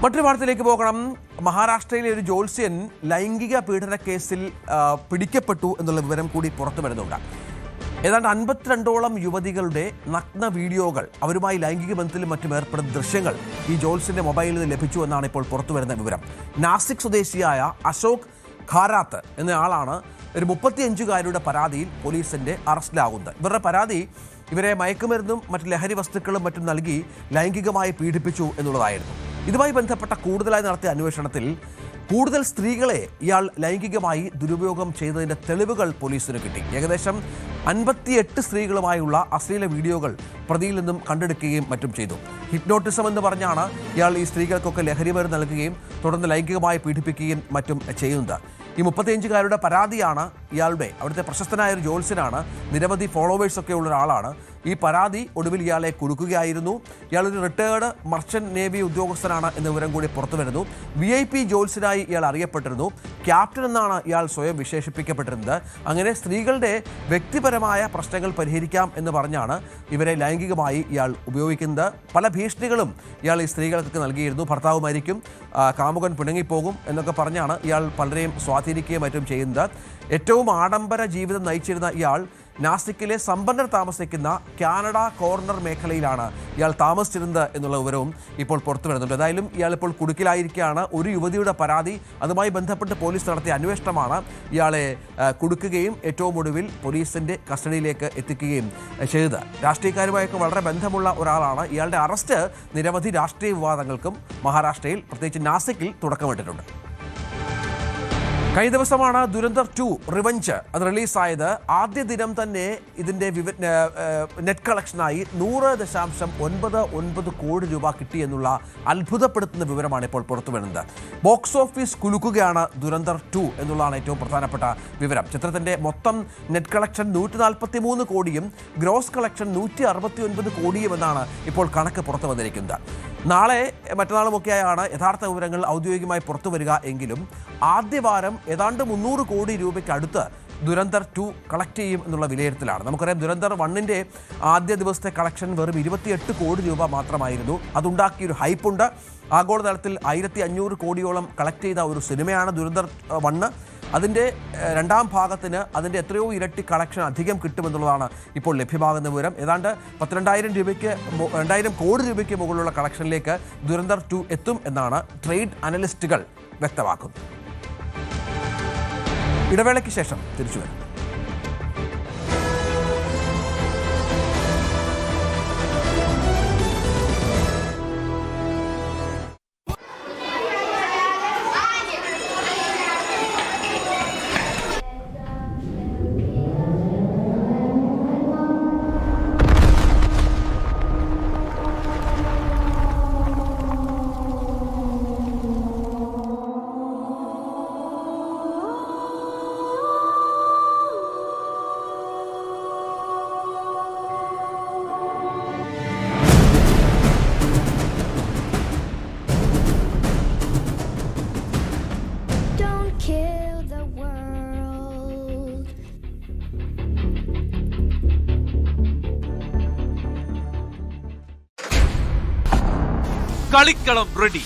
മറ്റൊരു വാർത്തയിലേക്ക് പോകണം. മഹാരാഷ്ട്രയിലെ ഒരു ജ്യോത്സ്യൻ ലൈംഗിക പീഡന കേസിൽ പിടിക്കപ്പെട്ടു എന്നുള്ള വിവരം കൂടി പുറത്തു വരുന്നുണ്ട്. ഏതാണ്ട് 52ഓളം യുവതികളുടെ നഗ്ന വീഡിയോകൾ, അവരുമായി ലൈംഗിക ബന്ധത്തിലും മറ്റും ഏർപ്പെടുന്ന ദൃശ്യങ്ങൾ ഈ ജ്യോത്സ്യന്റെ മൊബൈലിൽ നിന്ന് ലഭിച്ചു എന്നാണ് ഇപ്പോൾ പുറത്തു വരുന്ന വിവരം. നാസിക് സ്വദേശിയായ അശോക് ഖാരാത്ത് എന്ന ആളാണ് ഒരു 35-കാരിയുടെ പരാതിയിൽ പോലീസിന്റെ അറസ്റ്റിലാകുന്നത്. ഇവരുടെ പരാതി ഇവരെ മയക്കുമരുന്നും മറ്റ് ലഹരി വസ്തുക്കളും മറ്റും നൽകി ലൈംഗികമായി പീഡിപ്പിച്ചു എന്നുള്ളതായിരുന്നു. ഇതുമായി ബന്ധപ്പെട്ട കൂടുതലായി നടത്തിയ അന്വേഷണത്തിൽ കൂടുതൽ സ്ത്രീകളെ ഇയാൾ ലൈംഗികമായി ദുരുപയോഗം ചെയ്തതിൻ്റെ തെളിവുകൾ പോലീസിന് കിട്ടി. ഏകദേശം 58 സ്ത്രീകളുമായുള്ള അശ്ലീല വീഡിയോകൾ പ്രതിയിൽ നിന്നും കണ്ടെടുക്കുകയും മറ്റും ചെയ്തു. ഹിപ്നോട്ടിസം എന്ന് പറഞ്ഞാണ് ഇയാൾ ഈ സ്ത്രീകൾക്കൊക്കെ ലഹരിമരുന്ന് നൽകുകയും തുടർന്ന് ലൈംഗികമായി പീഡിപ്പിക്കുകയും മറ്റും ചെയ്യുന്നത്. ഈ 35-കാരുടെ പരാതിയാണ് ഇയാളുടെ, അവിടുത്തെ പ്രശസ്തനായ ഒരു ജ്യോത്സ്യനാണ്, നിരവധി ഫോളോവേഴ്സൊക്കെ ഉള്ള ഒരാളാണ്. ഈ പരാതി ഒടുവിൽ ഇയാളെ കുടുക്കുകയായിരുന്നു. ഇയാളൊരു റിട്ടയേർഡ് മർച്ചന്റ് നേവി ഉദ്യോഗസ്ഥനാണ് എന്ന വിവരം കൂടി പുറത്തു വരുന്നു. VIP ജ്യോത്സ്യനായി ഇയാൾ അറിയപ്പെട്ടിരുന്നു. ക്യാപ്റ്റൻ എന്നാണ് ഇയാൾ സ്വയം വിശേഷിപ്പിക്കപ്പെട്ടിരുന്നത്. അങ്ങനെ സ്ത്രീകളുടെ വ്യക്തിപരമായ പ്രശ്നങ്ങൾ പരിഹരിക്കാം എന്ന് പറഞ്ഞാണ് ഇവരെ ലൈംഗികമായി ഇയാൾ ഉപയോഗിക്കുന്നത്. പല ഭീഷണികളും ഇയാൾ ഈ സ്ത്രീകൾക്കൊക്കെ നൽകിയിരുന്നു. ഭർത്താവ് മരിക്കും, കാമുകൻ പിണങ്ങിപ്പോകും എന്നൊക്കെ പറഞ്ഞാണ് ഇയാൾ പലരെയും സ്വാധീനിക്കുകയും മറ്റും ചെയ്യുന്നത്. ഏറ്റവും ആഡംബര ജീവിതം നയിച്ചിരുന്ന ഇയാൾ നാസിക്കിലെ സമ്പന്നർ താമസിക്കുന്ന കാനഡ കോർണർ മേഖലയിലാണ് ഇയാൾ താമസിച്ചിരുന്നത് എന്നുള്ള വിവരവും ഇപ്പോൾ പുറത്തു വരുന്നുണ്ട്. ഏതായാലും ഇയാൾ ഇപ്പോൾ കുടുക്കിലായിരിക്കുകയാണ്. ഒരു യുവതിയുടെ പരാതി, അതുമായി ബന്ധപ്പെട്ട് പോലീസ് നടത്തിയ അന്വേഷണമാണ് ഇയാളെ കുടുക്കുകയും ഏറ്റവും ഒടുവിൽ പോലീസിൻ്റെ കസ്റ്റഡിയിലേക്ക് എത്തിക്കുകയും ചെയ്തത്. രാഷ്ട്രീയക്കാരുമായൊക്കെ വളരെ ബന്ധമുള്ള ഒരാളാണ്. ഇയാളുടെ അറസ്റ്റ് നിരവധി രാഷ്ട്രീയ വിവാദങ്ങൾക്കും മഹാരാഷ്ട്രയിൽ പ്രത്യേകിച്ച് നാസിക്കിൽ തുടക്കമിട്ടിട്ടുണ്ട്. കഴിഞ്ഞ ദിവസമാണ് ദുരന്തർ 2 റിവഞ്ച് അത് റിലീസായത്. ആദ്യ ദിനം തന്നെ ഇതിൻ്റെ നെറ്റ് കളക്ഷനായി 100.99 കോടി രൂപ കിട്ടിയെന്നുള്ള അത്ഭുതപ്പെടുത്തുന്ന വിവരമാണ് ഇപ്പോൾ പുറത്തു വരുന്നത്. ബോക്സ് ഓഫീസ് കുലുക്കുകയാണ് ദുരന്തർ 2 എന്നുള്ളതാണ് ഏറ്റവും പ്രധാനപ്പെട്ട വിവരം. ചിത്രത്തിൻ്റെ മൊത്തം നെറ്റ് കളക്ഷൻ 143 കോടിയും ഗ്രോസ് കളക്ഷൻ 169 കോടിയും എന്നാണ് ഇപ്പോൾ കണക്ക് പുറത്തു വന്നിരിക്കുന്നത്. നാളെ മറ്റന്നാളുമൊക്കെയാണ് യഥാർത്ഥ വിവരങ്ങൾ ഔദ്യോഗികമായി പുറത്തു വരിക എങ്കിലും ആദ്യവാരം ഏതാണ്ട് 300 കോടി രൂപയ്ക്ക് അടുത്ത് ദുരന്തർ 2 കളക്ട് ചെയ്യും എന്നുള്ള വിലയിരുത്തലാണ്. നമുക്കറിയാം ദുരന്തർ 1-ന്റെ ആദ്യ ദിവസത്തെ കളക്ഷൻ വെറും 28 കോടി രൂപ മാത്രമായിരുന്നു. അതുണ്ടാക്കിയൊരു ഹൈപ്പുണ്ട്. ആഗോളതലത്തിൽ 1500 കോടിയോളം കളക്ട് ചെയ്ത ഒരു സിനിമയാണ് ദുരന്തർ 1. അതിൻ്റെ രണ്ടാം ഭാഗത്തിന് അതിൻ്റെ എത്രയോ ഇരട്ടി കളക്ഷൻ അധികം കിട്ടുമെന്നുള്ളതാണ് ഇപ്പോൾ ലഭ്യമാകുന്ന വിവരം. ഏതാണ്ട് 2,000 കോടി രൂപയ്ക്ക് മുകളിലുള്ള കളക്ഷനിലേക്ക് ദുരന്തർ 2 എത്തും എന്നാണ് ട്രേഡ് അനലിസ്റ്റുകൾ വ്യക്തമാക്കുന്നത്. ഇടവേളയ്ക്ക് ശേഷം തിരിച്ചു വരും. കളിക്കളം റെഡി.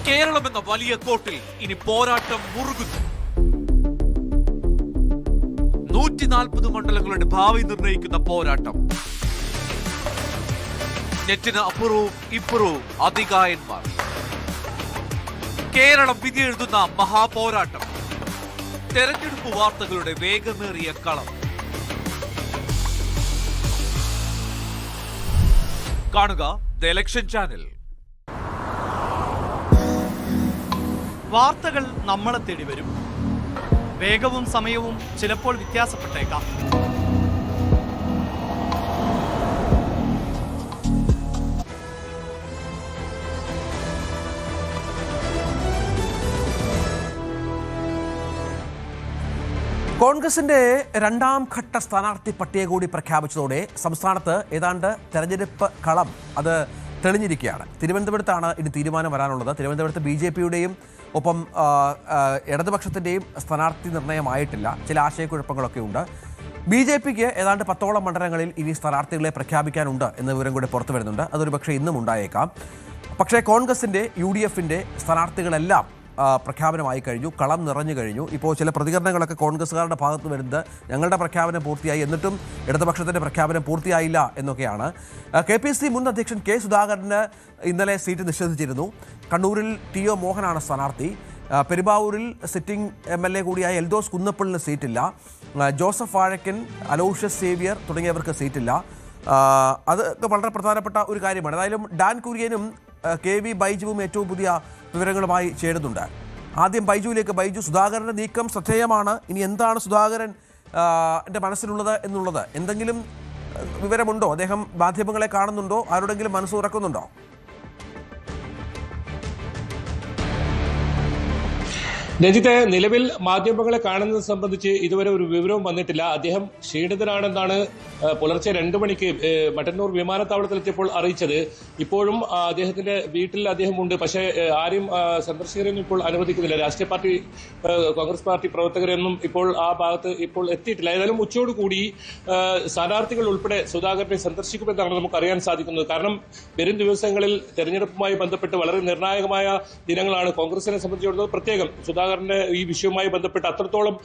കേരളം എന്ന വലിയ കോട്ടിൽ ഇനി പോരാട്ടം മുറുകുന്നു. 140 മണ്ഡലങ്ങളുടെ ഭാവി നിർണയിക്കുന്ന പോരാട്ടം. നെറ്റിന് അപ്പുറവും ഇപ്പുറവും അതികായന്മാർ. കേരളം വിധിയെഴുതുന്ന മഹാപോരാട്ടം. തെരഞ്ഞെടുപ്പ് വാർത്തകളുടെ വേഗമേറിയ കളം. കാണുക ദ ഇലക്ഷൻ ചാനൽ. വാർത്തകൾ നമ്മളെ തേടി വരും. വേഗവും സമയവും ചിലപ്പോൾ വ്യത്യാസപ്പെട്ടേക്കാം. കോൺഗ്രസിന്റെ രണ്ടാം ഘട്ട സ്ഥാനാർത്ഥി പട്ടിക കൂടി പ്രഖ്യാപിച്ചതോടെ സംസ്ഥാനത്ത് ഏതാണ്ട് തെരഞ്ഞെടുപ്പ് കളം അത് തെളിഞ്ഞിരിക്കുകയാണ്. തിരുവനന്തപുരത്താണ് ഇനി തീരുമാനം വരാനുള്ളത്. തിരുവനന്തപുരത്ത് BJPയുടെയും ഒപ്പം ഇടതുപക്ഷത്തിൻ്റെയും സ്ഥാനാർത്ഥി നിർണയമായിട്ടില്ല. ചില ആശയക്കുഴപ്പങ്ങളൊക്കെ ഉണ്ട്. BJPക്ക് ഏതാണ്ട് 10ഓളം മണ്ഡലങ്ങളിൽ ഇനി സ്ഥാനാർത്ഥികളെ പ്രഖ്യാപിക്കാനുണ്ട് എന്ന വിവരം കൂടി പുറത്തു വരുന്നുണ്ട്. അതൊരു പക്ഷേ ഇന്നും ഉണ്ടായേക്കാം. പക്ഷേ കോൺഗ്രസിൻ്റെ UDFിൻ്റെ സ്ഥാനാർത്ഥികളെല്ലാം പ്രഖ്യാപനമായി കഴിഞ്ഞു, കളം നിറഞ്ഞു കഴിഞ്ഞു. ഇപ്പോൾ ചില പ്രതികരണങ്ങളൊക്കെ കോൺഗ്രസ്സുകാരുടെ ഭാഗത്ത് വരുന്നത് ഞങ്ങളുടെ പ്രഖ്യാപനം പൂർത്തിയായി, എന്നിട്ടും ഇടതുപക്ഷത്തിൻ്റെ പ്രഖ്യാപനം പൂർത്തിയായില്ല എന്നൊക്കെയാണ്. KPC മുൻ അധ്യക്ഷൻ K. സുധാകരന് ഇന്നലെ സീറ്റ് നിഷേധിച്ചിരുന്നു. കണ്ണൂരിൽ TO മോഹനാണ് സ്ഥാനാർത്ഥി. പെരുമ്പാവൂരിൽ സിറ്റിംഗ് MLA കൂടിയായ എൽദോസ് കുന്നപ്പള്ളിന് സീറ്റില്ല. ജോസഫ് വാഴക്കൻ, അലോഷ്യസ് സേവ്യർ തുടങ്ങിയവർക്ക് സീറ്റില്ല. അത് വളരെ പ്രധാനപ്പെട്ട ഒരു കാര്യമാണ്. ഏതായാലും ഡാൻ കുര്യനും KV ബൈജുവും ഏറ്റവും പുതിയ വിവരങ്ങളുമായി ചേരുന്നുണ്ട്. ആദ്യം ബൈജുവിലേക്ക്. ബൈജു, സുധാകരൻ്റെ നീക്കം ശ്രദ്ധേയമാണ്. ഇനി എന്താണ് സുധാകരൻ എൻ്റെ മനസ്സിലുള്ളത് എന്നുള്ളത് എന്തെങ്കിലും വിവരമുണ്ടോ? അദ്ദേഹം മാധ്യമങ്ങളെ കാണുന്നുണ്ടോ? ആരോടെങ്കിലും മനസ്സ് തുറക്കുന്നുണ്ടോ? രഞ്ജിത്തെ, നിലവിൽ മാധ്യമങ്ങളെ കാണുന്നത് സംബന്ധിച്ച് ഇതുവരെ ഒരു വിവരവും വന്നിട്ടില്ല. അദ്ദേഹം ക്ഷീണിതനാണെന്നാണ് പുലർച്ചെ 2 മണിക്ക് മട്ടന്നൂർ വിമാനത്താവളത്തിലെത്തിയപ്പോൾ അറിയിച്ചത്. ഇപ്പോഴും അദ്ദേഹത്തിന്റെ വീട്ടിൽ അദ്ദേഹം ഉണ്ട്. പക്ഷേ ആരും സന്ദർശകരൊന്നും ഇപ്പോൾ അനുവദിക്കുന്നില്ല. രാഷ്ട്രീയ പാർട്ടി, കോൺഗ്രസ് പാർട്ടി പ്രവർത്തകരൊന്നും ഇപ്പോൾ ആ ഭാഗത്ത് ഇപ്പോൾ എത്തിയിട്ടില്ല. ഏതായാലും ഉച്ചയോടുകൂടി സ്ഥാനാർത്ഥികൾ ഉൾപ്പെടെ സുധാകരനെ സന്ദർശിക്കുമെന്നാണ് നമുക്ക് അറിയാൻ സാധിക്കുന്നത്. കാരണം വരും ദിവസങ്ങളിൽ തെരഞ്ഞെടുപ്പുമായി ബന്ധപ്പെട്ട് വളരെ നിർണായകമായ ദിനങ്ങളാണ് കോൺഗ്രസിനെ സംബന്ധിച്ചിടത്തോളം. പ്രത്യേകം സുധാകരന്റെ ഈ വിഷയവുമായി ബന്ധപ്പെട്ട് അത്രത്തോളം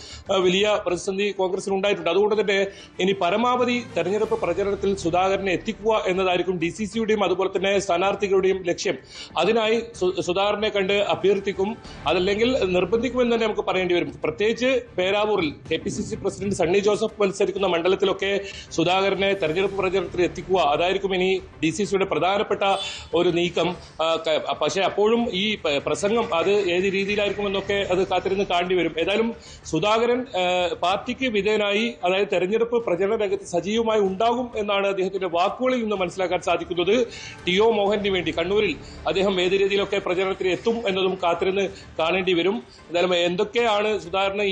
വലിയ പ്രതിസന്ധി കോൺഗ്രസിന് ഉണ്ടായിട്ടുണ്ട്. അതുകൊണ്ട് തന്നെ ഇനി പരമാവധി തെരഞ്ഞെടുപ്പ് പ്രചരണത്തിൽ സുധാകരനെ എത്തിക്കുക എന്നതായിരിക്കും DCCയുടെയും അതുപോലെ തന്നെ സ്ഥാനാർത്ഥികളുടെയും ലക്ഷ്യം. അതിനായി സുധാകരനെ കണ്ട് അഭ്യർത്ഥിക്കും, അതല്ലെങ്കിൽ നിർബന്ധിക്കുമെന്ന് തന്നെ നമുക്ക് പറയേണ്ടി വരും. പ്രത്യേകിച്ച് പേരാവൂരിൽ KPCC പ്രസിഡന്റ് സണ്ണി ജോസഫ് മത്സരിക്കുന്ന മണ്ഡലത്തിലൊക്കെ സുധാകരനെ തെരഞ്ഞെടുപ്പ് പ്രചരണത്തിൽ എത്തിക്കുക, അതായിരിക്കും ഇനി DCCയുടെ പ്രധാനപ്പെട്ട ഒരു നീക്കം. പക്ഷേ അപ്പോഴും ഈ പ്രസംഗം അത് ഏത് രീതിയിലായിരിക്കുമെന്നൊക്കെ അത് കാത്തിരുന്ന് കാണേണ്ടി വരും. ഏതായാലും സുധാകരൻ പാർട്ടിക്ക് വിധേയനായി, അതായത് തെരഞ്ഞെടുപ്പ് പ്രചരണ രംഗത്ത് സജീവമായി ഉണ്ടാകും എന്നാണ് അദ്ദേഹത്തിന്റെ വാക്കുകളിൽ നിന്ന് മനസ്സിലാക്കാൻ സാധിക്കുന്നത്. TO മോഹന് വേണ്ടി കണ്ണൂരിൽ അദ്ദേഹം ഏത് രീതിയിലൊക്കെ പ്രചരണത്തിന് എത്തും എന്നതും കാത്തിരുന്ന് കാണേണ്ടി വരും. എന്തായാലും എന്തൊക്കെയാണ് സുധാകരന്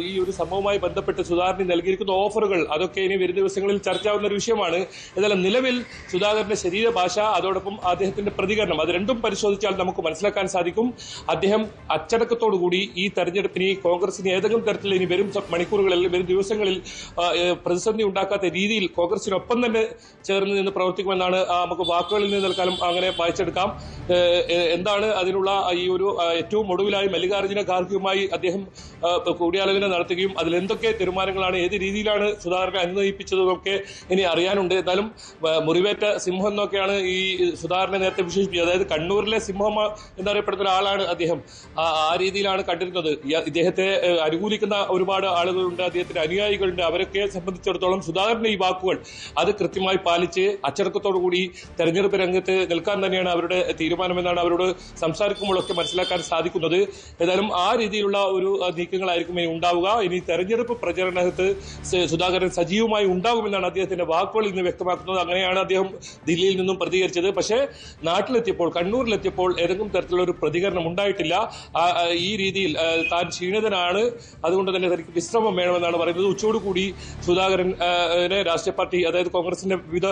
ഈ ഒരു സംഭവവുമായി ബന്ധപ്പെട്ട് സുധാകരന് നൽകിയിരിക്കുന്ന ഓഫറുകൾ, അതൊക്കെ ഇനി വരും ദിവസങ്ങളിൽ ചർച്ചയാവുന്ന ഒരു വിഷയമാണ്. ഏതായാലും നിലവിൽ സുധാകരന്റെ ശരീരഭാഷ, അതോടൊപ്പം അദ്ദേഹത്തിന്റെ പ്രതികരണം, അത് രണ്ടും പരിശോധിച്ചാൽ നമുക്ക് മനസ്സിലാക്കാൻ സാധിക്കും അദ്ദേഹം അച്ചടക്കത്തോടുകൂടി ഈ തെരഞ്ഞെടുപ്പിന് കോൺഗ്രസിന് ഏതെങ്കിലും തരത്തിൽ ഇനി വരും മണിക്കൂറുകളിൽ, വരും ദിവസങ്ങളിൽ പ്രതിസന്ധി ഉണ്ടാക്കാത്ത രീതിയിൽ കോൺഗ്രസിനൊപ്പം തന്നെ ചേർന്ന് നിന്ന് പ്രവർത്തിക്കുമെന്നാണ് നമുക്ക് വാക്കുകളിൽ നിന്ന് തൽക്കാലം അങ്ങനെ വായിച്ചെടുക്കാം. എന്താണ് അതിനുള്ള ഈ ഒരു ഏറ്റവും ഒടുവിലായി മല്ലികാർജ്ജുന ഖാർഗെയുമായി അദ്ദേഹം കൂടിയാലോചന നടത്തുകയും അതിലെന്തൊക്കെ തീരുമാനങ്ങളാണ്, ഏത് രീതിയിലാണ് സുധാകരനെ അനുനയിപ്പിച്ചതൊക്കെ ഇനി അറിയാനുണ്ട്. എന്നാലും മുറിവേറ്റ സിംഹം എന്നൊക്കെയാണ് ഈ സുധാകരനെ നേരത്തെ വിശേഷിപ്പിച്ചത്. അതായത് കണ്ണൂരിലെ സിംഹം എന്നറിയപ്പെടുന്ന ഒരാളാണ് അദ്ദേഹം. ആ രീതിയിലാണ് കണ്ടിരുന്നത്. ഇദ്ദേഹത്തെ അനുകൂലിക്കുന്ന ഒരുപാട് ആളുകളുണ്ട്, അദ്ദേഹത്തിന്റെ അനുയായികളുണ്ട്. അവരൊക്കെ സംബന്ധിച്ചിടത്തോളം സുധാകരന്റെ ഈ വാക്കുകൾ അത് കൃത്യമായി പാലിച്ച് അച്ചടക്കത്തോടുകൂടി തെരഞ്ഞെടുപ്പ് രംഗത്ത് നിൽക്കാൻ തന്നെയാണ് അവരുടെ തീരുമാനമെന്നാണ് അവരോട് സംസാരിക്കുമ്പോഴൊക്കെ മനസ്സിലാക്കാൻ സാധിക്കുന്നത്. ഏതായാലും ആ രീതിയിലുള്ള ഒരു നീക്കങ്ങളായിരിക്കും ഇനി ഉണ്ടാവുക. ഇനി തെരഞ്ഞെടുപ്പ് പ്രചരണത്ത് സുധാകരൻ സജീവമായി ഉണ്ടാകുമെന്നാണ് അദ്ദേഹത്തിന്റെ വാക്കുകളിൽ നിന്ന് വ്യക്തമാക്കുന്നത്. അങ്ങനെയാണ് അദ്ദേഹം ദില്ലിയിൽ നിന്നും പ്രതികരിച്ചത്. പക്ഷേ നാട്ടിലെത്തിയപ്പോൾ, കണ്ണൂരിലെത്തിയപ്പോൾ ഏതെങ്കിലും തരത്തിലുള്ള ഒരു പ്രതികരണം ഉണ്ടായിട്ടില്ല. ഈ രീതിയിൽ താൻ ക്ഷീണിതനാണ്, അതുകൊണ്ട് തന്നെ തനിക്ക് വിശ്രമം വേണമെന്നാണ് പറയുന്നത്. ഉച്ചയോടുകൂടി സുധാകരൻ രാഷ്ട്രീയ പാർട്ടി, അതായത് കോൺഗ്രസിന്റെ വിവിധ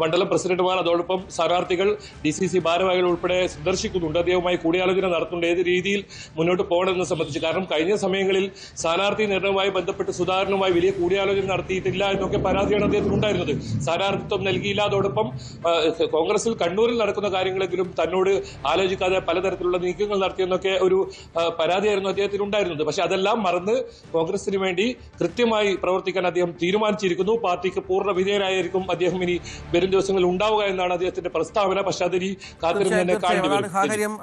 മണ്ഡലം പ്രസിഡന്റുമാർ, അതോടൊപ്പം സ്ഥാനാർത്ഥികൾ, DCC ഭാരവാഹികൾ ഉൾപ്പെടെ സന്ദർശിക്കുന്നുണ്ട്. അദ്ദേഹവുമായി കൂടിയാലോചന നടത്തുന്നുണ്ട് ഏത് രീതിയിൽ മുന്നോട്ട് പോകണമെന്ന് സംബന്ധിച്ച്. കാരണം കഴിഞ്ഞ സമയങ്ങളിൽ സ്ഥാനാർത്ഥി നിർണയവുമായി ബന്ധപ്പെട്ട് സുധാകരനുമായി വലിയ കൂടിയാലോചന നടത്തിയിട്ടില്ല എന്നൊക്കെ പരാതിയാണ് അദ്ദേഹത്തിന് ഉണ്ടായിരുന്നത്. സ്ഥാനാർത്ഥിത്വം നൽകിയില്ല, അതോടൊപ്പം കോൺഗ്രസിൽ കണ്ണൂരിൽ നടക്കുന്ന കാര്യങ്ങളെങ്കിലും തന്നോട് ആലോചിക്കാതെ പലതരത്തിലുള്ള നീക്കങ്ങൾ നടത്തിയെന്നൊക്കെ ഒരു പരാതിയായിരുന്നു അദ്ദേഹത്തിന് ഉണ്ടായിരുന്നത്. പക്ഷെ അതെല്ലാം മറന്ന് കോൺഗ്രസിന് വേണ്ടി കൃത്യമായി പ്രവർത്തിക്കാൻ അദ്ദേഹം തീരുമാനിച്ചിരിക്കുന്നു. പാർട്ടിക്ക് പൂർണ്ണ വിധേയനായിരിക്കും അദ്ദേഹം ഇനി വരും ദിവസങ്ങളിൽ ഉണ്ടാവുക എന്നാണ് അദ്ദേഹത്തിന്റെ പ്രസ്താവന. പക്ഷെ അതിന് കാത്തിരുന്ന് തന്നെ കാണേണ്ടി വരും.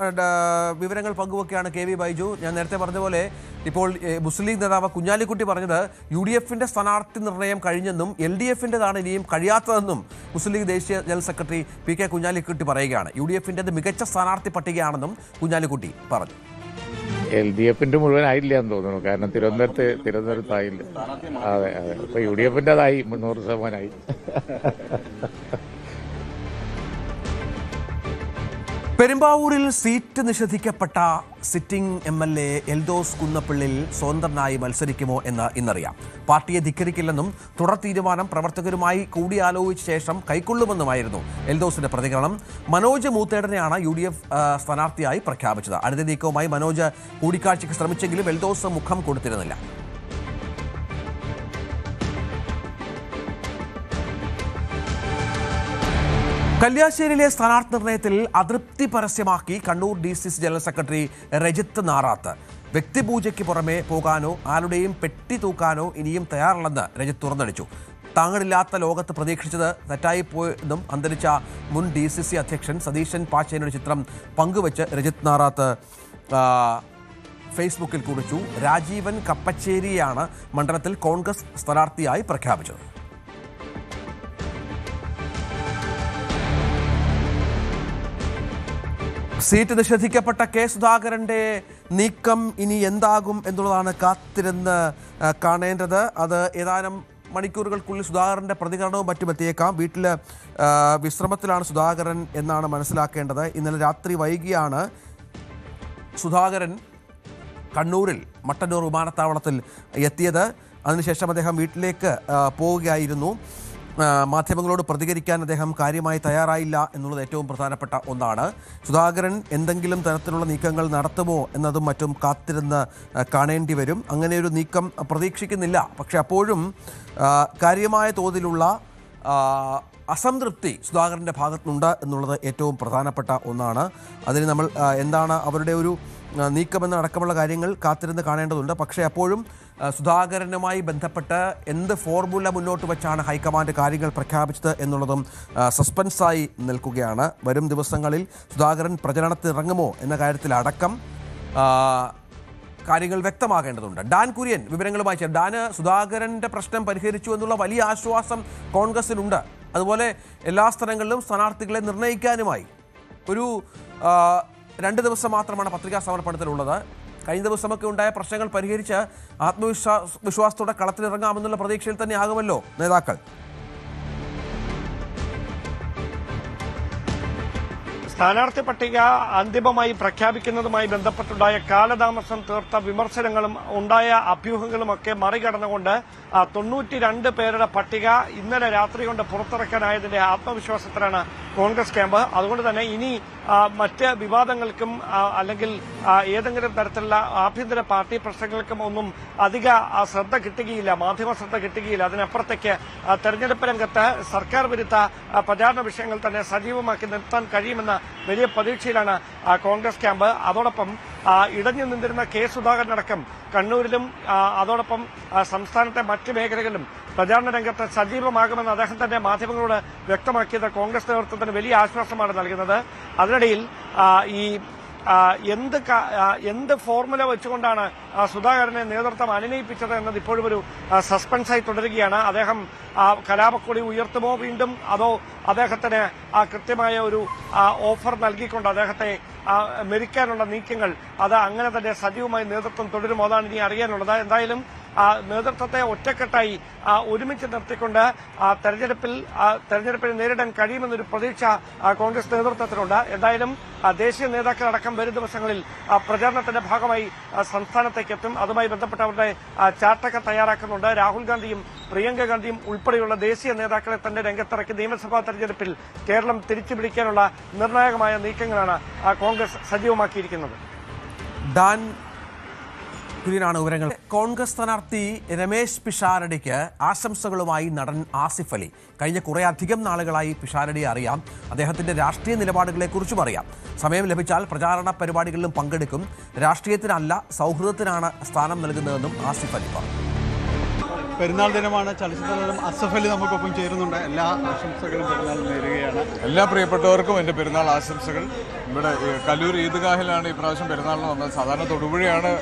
വിവരങ്ങൾ പങ്കുവെക്കുകയാണ് KV ബൈജു. ഞാൻ നേരത്തെ പറഞ്ഞ പോലെ ഇപ്പോൾ മുസ്ലിം ലീഗ് നേതാവ് കുഞ്ഞാലിക്കുട്ടി പറഞ്ഞത് UDFിന്റെ സ്ഥാനാർത്ഥി നിർണയം കഴിഞ്ഞെന്നും LDFിന്റേതാണ് ഇനിയും കഴിയാത്തതെന്നും മുസ്ലിം ലീഗ് ദേശീയ ജനറൽ സെക്രട്ടറി PK കുഞ്ഞാലിക്കുട്ടി പറയുകയാണ്. UDFിന്റേത് മികച്ച സ്ഥാനാർത്ഥി പട്ടികയാണെന്നും കുഞ്ഞാലിക്കുട്ടി പറഞ്ഞു. LDFിന്റെ മുഴുവനായില്ല എന്ന് തോന്നുന്നു. കാരണം തിരുവനന്തപുരത്തായില്ല. അതെ അതെ. ഇപ്പൊ UDFിന്റേതായി 100%. പെരുമ്പാവൂരിൽ സീറ്റ് നിഷേധിക്കപ്പെട്ട സിറ്റിംഗ് MLA എൽദോസ് കുന്നപ്പിള്ളിൽ സ്വതന്ത്രനായി മത്സരിക്കുമോ എന്ന് ഇന്നറിയാം. പാർട്ടിയെ ധിക്കരിക്കില്ലെന്നും തുടർ തീരുമാനം പ്രവർത്തകരുമായി കൂടിയാലോചിച്ച ശേഷം കൈക്കൊള്ളുമെന്നുമായിരുന്നു എൽദോസിന്റെ പ്രതികരണം. മനോജ് മൂത്തേടനെയാണ് UDF സ്ഥാനാർത്ഥിയായി പ്രഖ്യാപിച്ചത്. അടുത്ത നീക്കവുമായി മനോജ് കൂടിക്കാഴ്ചയ്ക്ക് ശ്രമിച്ചെങ്കിലും എൽദോസ് മുഖം കൊടുത്തിരുന്നില്ല. കല്യാശ്ശേരിയിലെ സ്ഥാനാർത്ഥി നിർണയത്തിൽ അതൃപ്തി പരസ്യമാക്കി Kannur DCC general secretary Rajith Narath. വ്യക്തിപൂജയ്ക്ക് പുറമെ പോകാനോ ആരുടെയും പെട്ടി തൂക്കാനോ ഇനിയും തയ്യാറല്ലെന്ന് രജിത്ത് തുറന്നടിച്ചു. താങ്കളില്ലാത്ത ലോകത്ത് പ്രതീക്ഷിച്ചത് തെറ്റായിപ്പോയെന്നും അന്തരിച്ച മുൻ DCC അധ്യക്ഷൻ സതീശൻ പാച്ചേനയുടെ ചിത്രം പങ്കുവച്ച് രജിത്ത് നാറാത്ത് ഫേസ്ബുക്കിൽ കുറിച്ചു. രാജീവൻ കപ്പച്ചേരിയാണ് മണ്ഡലത്തിൽ കോൺഗ്രസ് സ്ഥാനാർത്ഥിയായി പ്രഖ്യാപിച്ചത്. സീറ്റ് നിഷേധിക്കപ്പെട്ട K സുധാകരന്റെ നീക്കം ഇനി എന്താകും എന്നുള്ളതാണ് കാത്തിരുന്ന് കാണേണ്ടത്. അത് ഏതാനും മണിക്കൂറുകൾക്കുള്ളിൽ സുധാകരന്റെ പ്രതികരണവും മറ്റും എത്തിയേക്കാം. വീട്ടിൽ വിശ്രമത്തിലാണ് സുധാകരൻ എന്നാണ് മനസ്സിലാക്കേണ്ടത്. ഇന്നലെ രാത്രി വൈകിയാണ് സുധാകരൻ കണ്ണൂരിൽ മട്ടന്നൂർ വിമാനത്താവളത്തിൽ എത്തിയത്. അതിനുശേഷം അദ്ദേഹം വീട്ടിലേക്ക് പോവുകയായിരുന്നു. മാധ്യമങ്ങളോട് പ്രതികരിക്കാൻ അദ്ദേഹം കാര്യമായി തയ്യാറായില്ല എന്നുള്ളത് ഏറ്റവും പ്രധാനപ്പെട്ട ഒന്നാണ്. സുധാകരൻ എന്തെങ്കിലും തരത്തിലുള്ള നീക്കങ്ങൾ നടത്തുമോ എന്നതും മറ്റും കാത്തിരുന്ന് കാണേണ്ടി വരും. അങ്ങനെ ഒരു നീക്കം പ്രതീക്ഷിക്കുന്നില്ല. പക്ഷെ അപ്പോഴും കാര്യമായ തോതിലുള്ള അസംതൃപ്തി സുധാകരൻ്റെ ഭാഗത്തുനിന്നുണ്ട് എന്നുള്ളത് ഏറ്റവും പ്രധാനപ്പെട്ട ഒന്നാണ്. അതിന് നമ്മൾ എന്താണ് അവരുടെ ഒരു നീക്കമെന്ന അടക്കമുള്ള കാര്യങ്ങൾ കാത്തിരുന്ന് കാണേണ്ടതുണ്ട്. പക്ഷേ അപ്പോഴും സുധാകരനുമായി ബന്ധപ്പെട്ട് എന്ത് ഫോർമുല മുന്നോട്ട് വെച്ചാണ് ഹൈക്കമാൻഡ് കാര്യങ്ങൾ പ്രഖ്യാപിച്ചത് എന്നുള്ളതും സസ്പെൻസായി നിൽക്കുകയാണ്. വരും ദിവസങ്ങളിൽ സുധാകരൻ പ്രചരണത്തിനിറങ്ങുമോ എന്ന കാര്യത്തിലടക്കം കാര്യങ്ങൾ വ്യക്തമാകേണ്ടതുണ്ട്. ഡാൻ കുര്യൻ വിവരങ്ങളുമായി ചേർന്നു. ഡാന്, സുധാകരൻ്റെ പ്രശ്നം പരിഹരിച്ചു എന്നുള്ള വലിയ ആശ്വാസം കോൺഗ്രസിനുണ്ട്. അതുപോലെ എല്ലാ സ്ഥലങ്ങളിലും സ്ഥാനാർത്ഥികളെ നിർണ്ണയിക്കാനുമായി ഒരു 2 ദിവസം മാത്രമാണ് പത്രികാ സമർപ്പണത്തിലുള്ളത്. കഴിഞ്ഞ ദിവസമൊക്കെ ഉണ്ടായ പ്രശ്നങ്ങൾ പരിഹരിച്ച് വിശ്വാസത്തോടെ കളത്തിലിറങ്ങാമെന്നുള്ള പ്രതീക്ഷയിൽ തന്നെ ആകുമല്ലോ നേതാക്കൾ. സ്ഥാനാർത്ഥി പട്ടിക അന്തിമമായി പ്രഖ്യാപിക്കുന്നതുമായി ബന്ധപ്പെട്ടുണ്ടായ കാലതാമസം തീർത്ത വിമർശനങ്ങളും ഉണ്ടായ അഭ്യൂഹങ്ങളുമൊക്കെ മറികടന്നുകൊണ്ട് 92 പേരുടെ പട്ടിക ഇന്നലെ രാത്രി കൊണ്ട് പുറത്തിറക്കാനായതിന്റെ ആത്മവിശ്വാസത്തിലാണ് കോൺഗ്രസ് ക്യാമ്പ്. അതുകൊണ്ട് തന്നെ ഇനി മറ്റ് വിവാദങ്ങൾക്കും അല്ലെങ്കിൽ ഏതെങ്കിലും തരത്തിലുള്ള ആഭ്യന്തര പാർട്ടി പ്രശ്നങ്ങൾക്കും ഒന്നും അധിക ശ്രദ്ധ കിട്ടുകയില്ല, മാധ്യമ ശ്രദ്ധ കിട്ടുകയില്ല. അതിനപ്പുറത്തേക്ക് തെരഞ്ഞെടുപ്പ് രംഗത്ത് സർക്കാർ വിരുദ്ധ പ്രചാരണ വിഷയങ്ങൾ തന്നെ സജീവമാക്കി നിർത്താൻ കഴിയുമെന്ന വലിയ പ്രതീക്ഷയിലാണ് കോൺഗ്രസ് ക്യാമ്പ്. അതോടൊപ്പം ഇടഞ്ഞു നിന്നിരുന്ന K സുധാകരനടക്കം കണ്ണൂരിലും അതോടൊപ്പം സംസ്ഥാനത്തെ മറ്റ് മേഖലകളിലും പ്രചാരണ രംഗത്ത് സജീവമാകുമെന്ന് അദ്ദേഹം തന്നെ മാധ്യമങ്ങളോട് വ്യക്തമാക്കിയത് കോൺഗ്രസ് നേതൃത്വത്തിന് വലിയ ആശ്വാസമാണ് നൽകുന്നത്. അതിനിടയിൽ എന്ത് ഫോർമുല വെച്ചുകൊണ്ടാണ് സുധാകരനെ നേതൃത്വം അനുനയിപ്പിച്ചത് എന്നത് ഇപ്പോഴും ഒരു സസ്പെൻസായി തുടരുകയാണ്. അദ്ദേഹം കലാപക്കൊടി ഉയർത്തുമോ വീണ്ടും, അതോ അദ്ദേഹത്തിന് കൃത്യമായ ഒരു ഓഫർ നൽകിക്കൊണ്ട് അദ്ദേഹത്തെ മെരിക്കാനുള്ള നീക്കങ്ങൾ അത് അങ്ങനെ തന്നെ സജീവമായി നേതൃത്വം തുടരുമോ? അതാണ് ഇനി അറിയാനുള്ളത്. എന്തായാലും നേതൃത്വത്തെ ഒറ്റക്കെട്ടായി ഒരുമിച്ച് നിർത്തിക്കൊണ്ട് തെരഞ്ഞെടുപ്പിൽ നേരിടാൻ കഴിയുമെന്നൊരു പ്രതീക്ഷ കോൺഗ്രസ് നേതൃത്വത്തിനുണ്ട്. എന്തായാലും ദേശീയ നേതാക്കളടക്കം വരും ദിവസങ്ങളിൽ പ്രചാരണത്തിന്റെ ഭാഗമായി സംസ്ഥാനത്തേക്ക് എത്തും. അതുമായി ബന്ധപ്പെട്ട് അവരുടെ ചാർട്ടൊക്കെ തയ്യാറാക്കുന്നുണ്ട്. രാഹുൽ ഗാന്ധിയും പ്രിയങ്ക ഗാന്ധിയും ഉൾപ്പെടെയുള്ള ദേശീയ നേതാക്കളെ തന്നെ രംഗത്തിറക്കി നിയമസഭാ തെരഞ്ഞെടുപ്പിൽ കേരളം തിരിച്ചുപിടിക്കാനുള്ള നിർണായകമായ നീക്കങ്ങളാണ് കോൺഗ്രസ് സജീവമാക്കിയിരിക്കുന്നത്. ഡാൻ കുര്യനാണ് വിവരങ്ങൾ. കോൺഗ്രസ് സ്ഥാനാർത്ഥി രമേശ് പിഷാരടിക്ക് ആശംസകളുമായി നടൻ ആസിഫ് അലി. കഴിഞ്ഞ കുറേ അധികം നാളുകളായി പിഷാരടിയെ അറിയാം. അദ്ദേഹത്തിന്റെ രാഷ്ട്രീയ നിലപാടുകളെക്കുറിച്ചും അറിയാം. സമയം ലഭിച്ചാൽ പ്രചാരണ പരിപാടികളിലും പങ്കെടുക്കും. രാഷ്ട്രീയത്തിനല്ല സൗഹൃദത്തിനാണ് സ്ഥാനം നൽകുന്നതെന്നും ആസിഫ് അലി പറഞ്ഞു. പെരുന്നാൾ ദിനമാണ്. ചലച്ചിത്ര താരം അസഫ് അലി നമുക്കൊപ്പം ചേരുന്നുണ്ട്. എല്ലാ ആശംസകളും പെരുന്നാൾ നേരുകയാണ്. എല്ലാ പ്രിയപ്പെട്ടവർക്കും എൻ്റെ പെരുന്നാൾ ആശംസകൾ. ഇവിടെ കല്ലൂർ ഈദ്ഗാഹിലാണ് ഇപ്രാവശ്യം പെരുന്നാളിന് വന്നത്. സാധാരണ തൊടുപുഴയാണ്